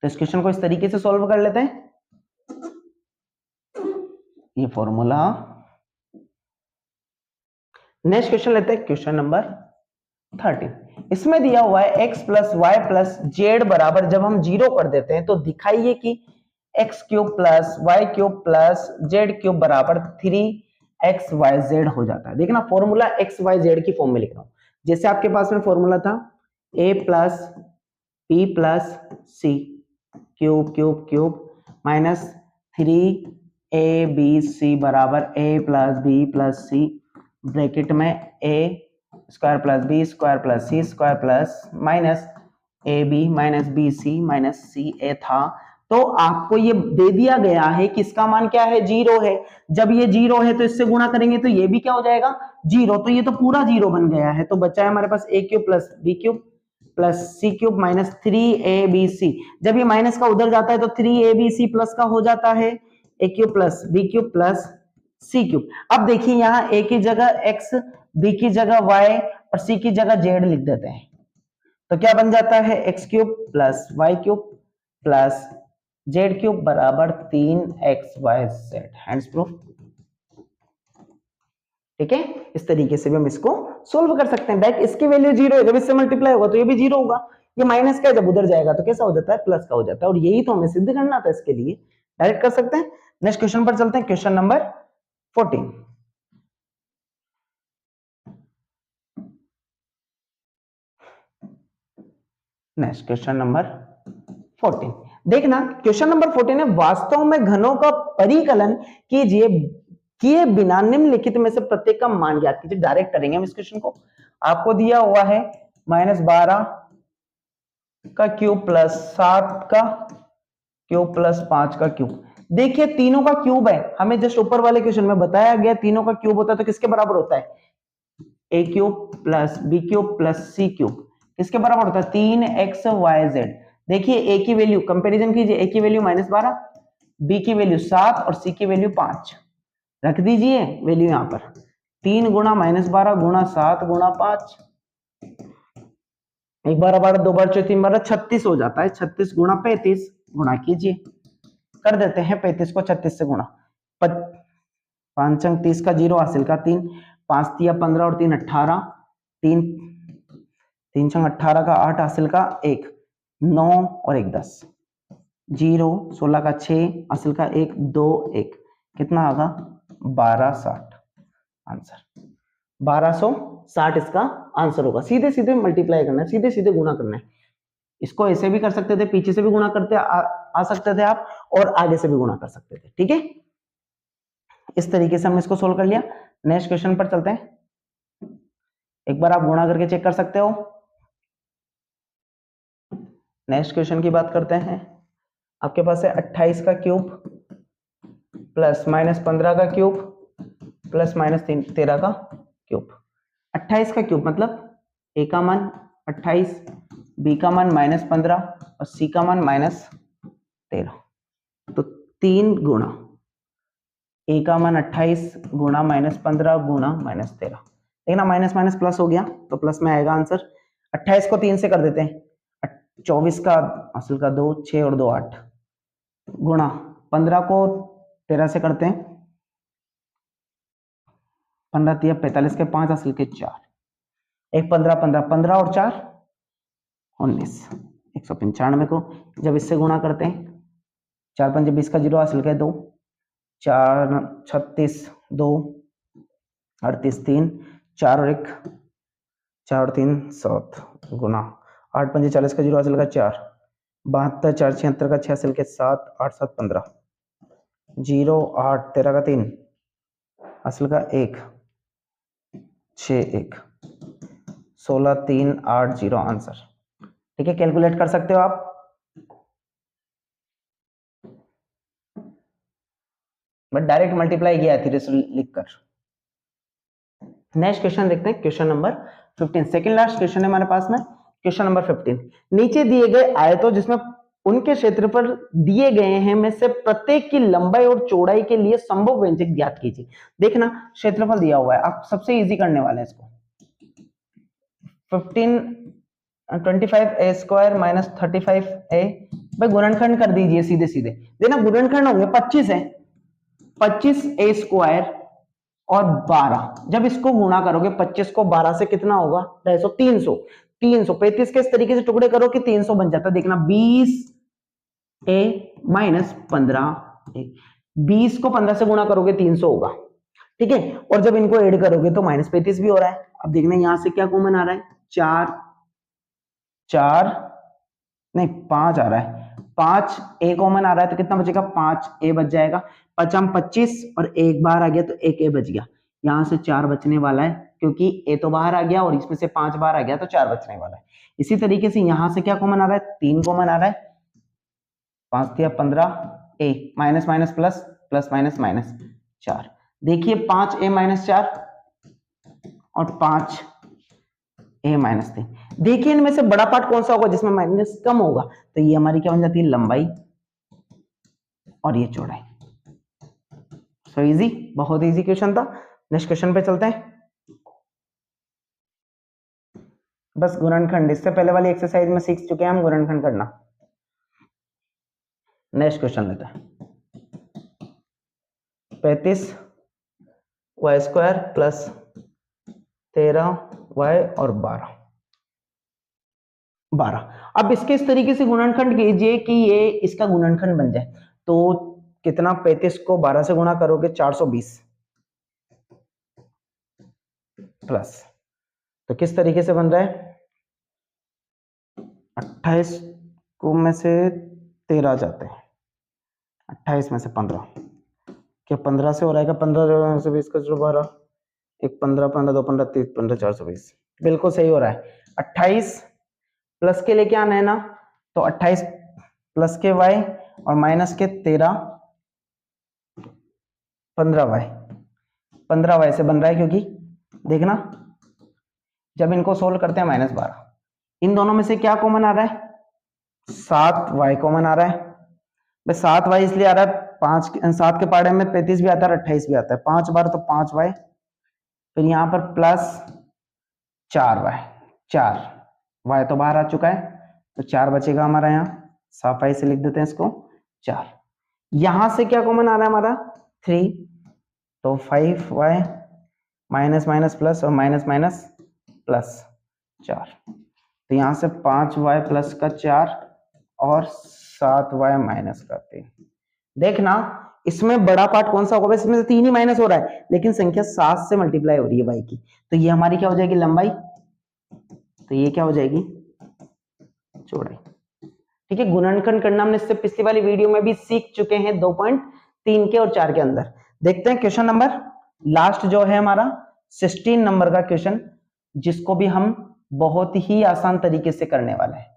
S1: तो इस क्वेश्चन को इस तरीके से सॉल्व कर लेते हैं। ये फॉर्मूला। नेक्स्ट क्वेश्चन लेते हैं, क्वेश्चन नंबर 13। इसमें दिया हुआ है x plus y plus z बराबर, जब हम 0 कर देते हैं तो दिखाइए कि x cube plus Y cube plus z cube बराबर 3xyz हो जाता है। देखना फॉर्मूला xyz की फॉर्म में लिख रहा हूं, जैसे आपके पास में फॉर्मूला था a plus p plus c cube cube cube minus 3abc बराबर a plus B plus C bracket में a square plus B square plus C square plus minus A B minus B C minus C a था। तो आपको ये दे दिया गया है कि इसका मान क्या है, 0 है। जब ये 0 है तो इससे गुणा करेंगे तो ये भी क्या हो जाएगा, 0। तो ये तो पूरा 0 बन गया है, तो बचा है हमारे पास a cube plus B cube plus c cube minus 3abc। जब ये माइनस का उधर जाता है तो 3abc प्लस का हो जाता है a cube plus B cube plus c cube. अब देखिए यहाँ a की जगह x, b की जगह y और c की जगह z लिख देते हैं, तो क्या बन जाता है x cube plus Y cube plus z cube बराबर 3xyz। हैंड्स प्रूफ, ठीक है। इस तरीके से भी हम इसको सोल्व कर सकते हैं। बैक इसकी वैल्यू 0 है, जब इससे मल्टीप्लाई होगा तो ये भी 0 होगा। ये माइनस का है, जब उधर जाएगा तो कैसा हो जाता है, प्लस का हो जाता है। और यही तो हमें सिद्ध करना था, इसके लिए डायरेक्ट कर सकते हैं। नेक्स्ट क्वेश्चन पर चलते हैं, question number 14। Next question number 14 देखना, क्वेश्चन नंबर 14 है, वास्तव में घनों का परिकलन कीजिए किए बिना निम्नलिखित में से प्रत्येक का मान ज्ञात कीजिए। डायरेक्ट करेंगे हम इस क्वेश्चन को। आपको दिया हुआ है -12 का क्यूब प्लस 7 का क्यूब प्लस 5 का क्यूब। देखिए तीनों का क्यूब है, हमें जस्ट ऊपर वाले क्वेश्चन में बताया गया तीनों का क्यूब होता है तो किसके बराबर होता है, a cube plus B cube plus c cube किसके बराबर होता है 3xyz। देखिए ए की वैल्यू कंपैरिजन कीजिए, ए की वैल्यू -12, बी की वैल्यू 7 और सी की वैल्यू 5, रख दीजिए वैल्यू यहां पर 3 गुणा -12 गुणा 7 गुणा 5, एक बार 12 दो बार 3 बार 36 हो जाता है, 36 गुणा 35 गुणा कीजिए, कर देते हैं 35 को 36 से गुणा, 5 अंक 30 का 0 हासिल का 3, 5 तिया 15 और 3 18, 3 3 छंग 18 का 8 हासिल का 1, 9 और 1 10, 0 16 का 6 हासिल का 1 2 1, कितना आगा 1260, आंसर 1260 इसका आंसर होगा। सीधे सीधे मल्टीप्लाई करना है, सीधे सीधे गुणा करना है, इसको ऐसे भी कर सकते थे, पीछे से भी गुणा करते आ सकते थे आप, और आगे से भी गुणा कर सकते थे, ठीक है। इस तरीके से हमने इसको सोल्व कर लिया। नेक्स्ट क्वेश्चन पर चलते हैं, एक बार आप गुणा करके चेक कर सकते हो। नेक्स्ट क्वेश्चन की बात करते हैं, आपके पास है 28 का क्यूब प्लस -15 का क्यूब प्लस -13 का क्यूब। 28 का क्यूब मतलब ए का मान 28, बी का मान -15 और सी का मान -13, तो 3 गुणा ए का मान 28 गुणा -15 गुणा -13, देखना माइनस माइनस प्लस हो गया तो प्लस में आएगा आंसर। 28 को 3 से कर देते हैं, 24 का असल का 2, 6 और 2 8, गुणा 15 को 13 से करते हैं, 15 3 45 के 5 असल के 4, 1 15 15 15 और 4 19, 195 को जब इससे गुणा करते हैं, 4 5 20 का 0 हासिल के 2, 4 36 2 38 3, 4 और 1 4 और 3 7, गुणा 8 5 40 का 0 हासिल का 4, 72 4 76 का 6 हासिल के 7, 8 7 15, 0 8 13 का 3 हासिल का 1, 6 1, 16 3 8 0 आंसर। ठीक है, कैलकुलेट कर सकते हो आप। बट डायरेक्ट मल्टीप्लाई किया है 3 लिखकर। नेक्स्ट क्वेश्चन देखते हैं, question number 15, second last question है हमारे पास में। क्वेश्चन नंबर 15, नीचे दिए गए आयतों जिसमें उनके क्षेत्रफल दिए गए हैं में से प्रत्येक की लंबाई और चौड़ाई के लिए संभव व्यंजक ज्ञात कीजिए। देखना क्षेत्रफल दिया हुआ है, आप सबसे इजी करने वाले हैं इसको। 25a² माइनस 35a, भाई गुणनखंड कर दीजिए सीधे सीधे, देना गुणनखंड होंगे 25 है, 25a² और 12, जब इसको गुणा करोगे 25 को 12 से कितना होगा 250, 300, 335 के इस तरीके से टुकड़े करो कि 300 बन जाता है। देखना 20a माइनस 15a, 20 को 15 से गुणा करोगे 300 होगा, ठीक है, और जब इनको ऐड करोगे तो -35 भी हो रहा है। अब देखना यहां से क्या कॉमन आ रहा है, 5 आ रहा है, 5a कॉमन आ रहा है तो कितना बचेगा 5a बच जाएगा, 5 25 और एक बाहर आ गया तो 1a बच गया, यहां से 4 बचने वाला है क्योंकि a तो बाहर आ गया और इसमें से 5 बाहर आ गया तो 4 बचने वाला है। इसी तरीके से यहां से क्या कॉमन आ रहा है, 3 कॉमन आ रहा है, 5 3 15 a minus minus plus plus minus minus 4, देखिए 5a माइनस 4 और 5a माइनस 3, देखिए इनमें से बड़ा पार्ट कौन सा होगा जिसमें माइनस कम होगा, तो ये हमारी क्या बन जाती है लंबाई और ये चौड़ाई। सो इजी, बहुत इजी क्वेश्चन था। नेक्स्ट क्वेश्चन पे चलते हैं, बस गुणनखंड इससे पहले वाली एक्सरसाइज में सीख चुके हैं हम गुणनखंड करना। नेक्स्ट क्वेश्चन लेते हैं, 35y² प्लस 13y और 12। अब इसके इस तरीके से गुणनखंड कीजिए कि ये इसका गुणनखंड बन जाए, तो कितना 35 को 12 से गुणा करोगे 420 प्लस, तो किस तरीके से बन रहा है 28 को में से 13 जाते हैं, 28 में से 15, क्या 15 से हो रहा है, 15 से 20 का 12, 1 15 15 2 15 30 15 420, बिल्कुल सही हो रहा है। 28 प्लस के लेके आना है ना, तो 28 प्लस के y और माइनस के 13 15y, 15y से बन रहा है, क्योंकि देखना जब इनको सोल्व करते हैं -12, इन दोनों में से क्या कॉमन आ रहा है? 7y कॉमन आ रहा है। भाई 7y इसलिए आ रहा है, 7 के पाड़े में 35 भी आता है, 28 भी आता है, 5 बार तो 5y, फिर यहाँ पर प्लस 4y, 4y तो बाहर आ चुका है, तो 4 बचेगा हमारा, यहाँ सफाई से लिख देते हैं इसको 4। यहां से क्या कॉमन आ रहा है हमारा? 3, तो 5y माइनस माइनस प्लस और माइनस माइनस प्लस 4, तो यहां से 5y प्लस का 4 और 7y माइनस का 3। देखना इसमें बड़ा पार्ट कौन सा होगा? इसमें से 3 ही माइनस हो रहा है, लेकिन संख्या 7 से मल्टीप्लाई हो रही है y की, तो ये हमारी क्या हो जाएगी? लंबाई। तो ये क्या हो जाएगी? चौड़ाई। ठीक है, गुणनखंड करना हमने इससे पिछली वाली वीडियो में भी सीख चुके हैं 2.3 के और 4 के अंदर। देखते हैं क्वेश्चन नंबर लास्ट जो है हमारा 16 नंबर का क्वेश्चन, जिसको भी हम बहुत ही आसान तरीके से करने वाले हैं।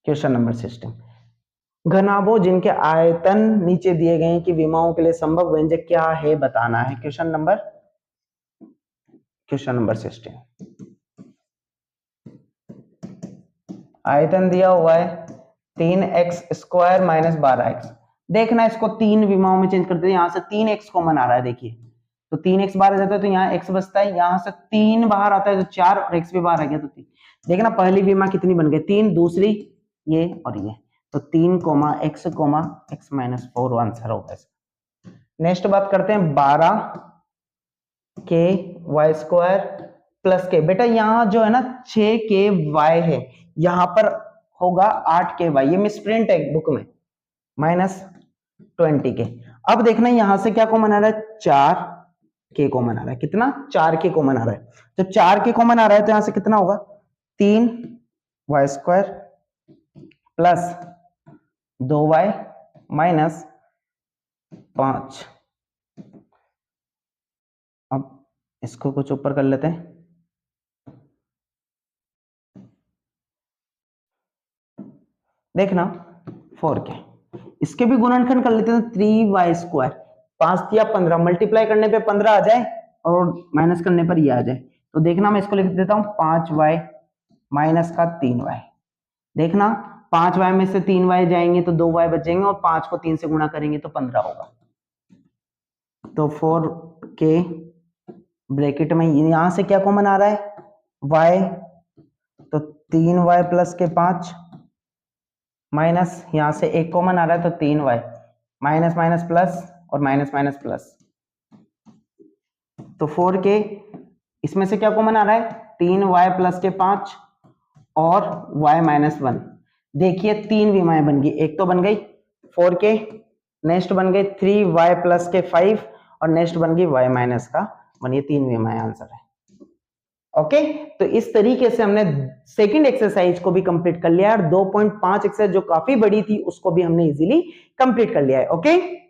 S1: क्वेश्चन नंबर 16, घनाभों जिनके आयतन नीचे दिए गए हैं कि विमाओं के लिए संभव व्यंजक क्या है बताना है। क्वेश्चन नंबर 16, आयतन दिया हुआ है 3x² माइनस 12x। देखना इसको 3 विमाओं में चेंज करते हैं, यहां से 3x कॉमन आ रहा है, देखिए तो 3x बाहर आ जाता है तो यहाँ x बचता है, यहां से 3 बाहर आता है तो 4 और x भी बाहर आ गया तो 3। देखना पहली विमा कितनी बन गई? 3, दूसरी ये और ये, तो 3, x माइनस 4 आंसर होगा इसका। नेक्स्ट बात करते हैं 12k² प्लस के। बेटा यहाँ जो है ना 6k y है, यहां पर होगा 8k y, ये मिसप्रिंट है बुक में, -20k। अब देखना यहां से क्या कॉमन आ रहा है? 4k कॉमन आ रहा है। कितना? 4k कॉमन आ रहा है। तो 4k कॉमन आ रहा है तो यहां से कितना होगा? 3y² plus 2y minus 5। अब इसको कुछ ऊपर कर लेते हैं, देखना 4k, इसके भी गुणनखंड कर लेते हैं, 3y², 5 या 15, मल्टीप्लाई करने पे 15 आ जाए और माइनस करने पर ये आ जाए, तो देखना मैं इसको लिख देता हूं 5y माइनस का 3y। देखना 5y में से 3y जाएंगे तो 2y बचेंगे और 5 को 3 से गुणा करेंगे तो 15 होगा। तो 4k ब्रैकेट में यहां से क्या कॉमन आ रहा है? y, तो 3y प्लस के 5 माइनस यहां से 1 कॉमन आ रहा है तो 3y, माइनस माइनस प्लस और माइनस माइनस प्लस, तो 4k इसमें से क्या कॉमन आ रहा है? 3y प्लस के 5 और y माइनस 1। देखिए 3 विमाएं बन गई, एक तो बन गई 4k, नेक्स्ट बन गई 3y प्लस के 5 और नेक्स्ट बन गई y माइनस का 1, ये 3 विमाएं आंसर है। ओके, तो इस तरीके से हमने सेकंड एक्सरसाइज को भी कंप्लीट कर लिया और 2.5 एक्सरसाइज जो काफी बड़ी थी उसको भी हमने इजीली कंप्लीट कर लिया है। ओके।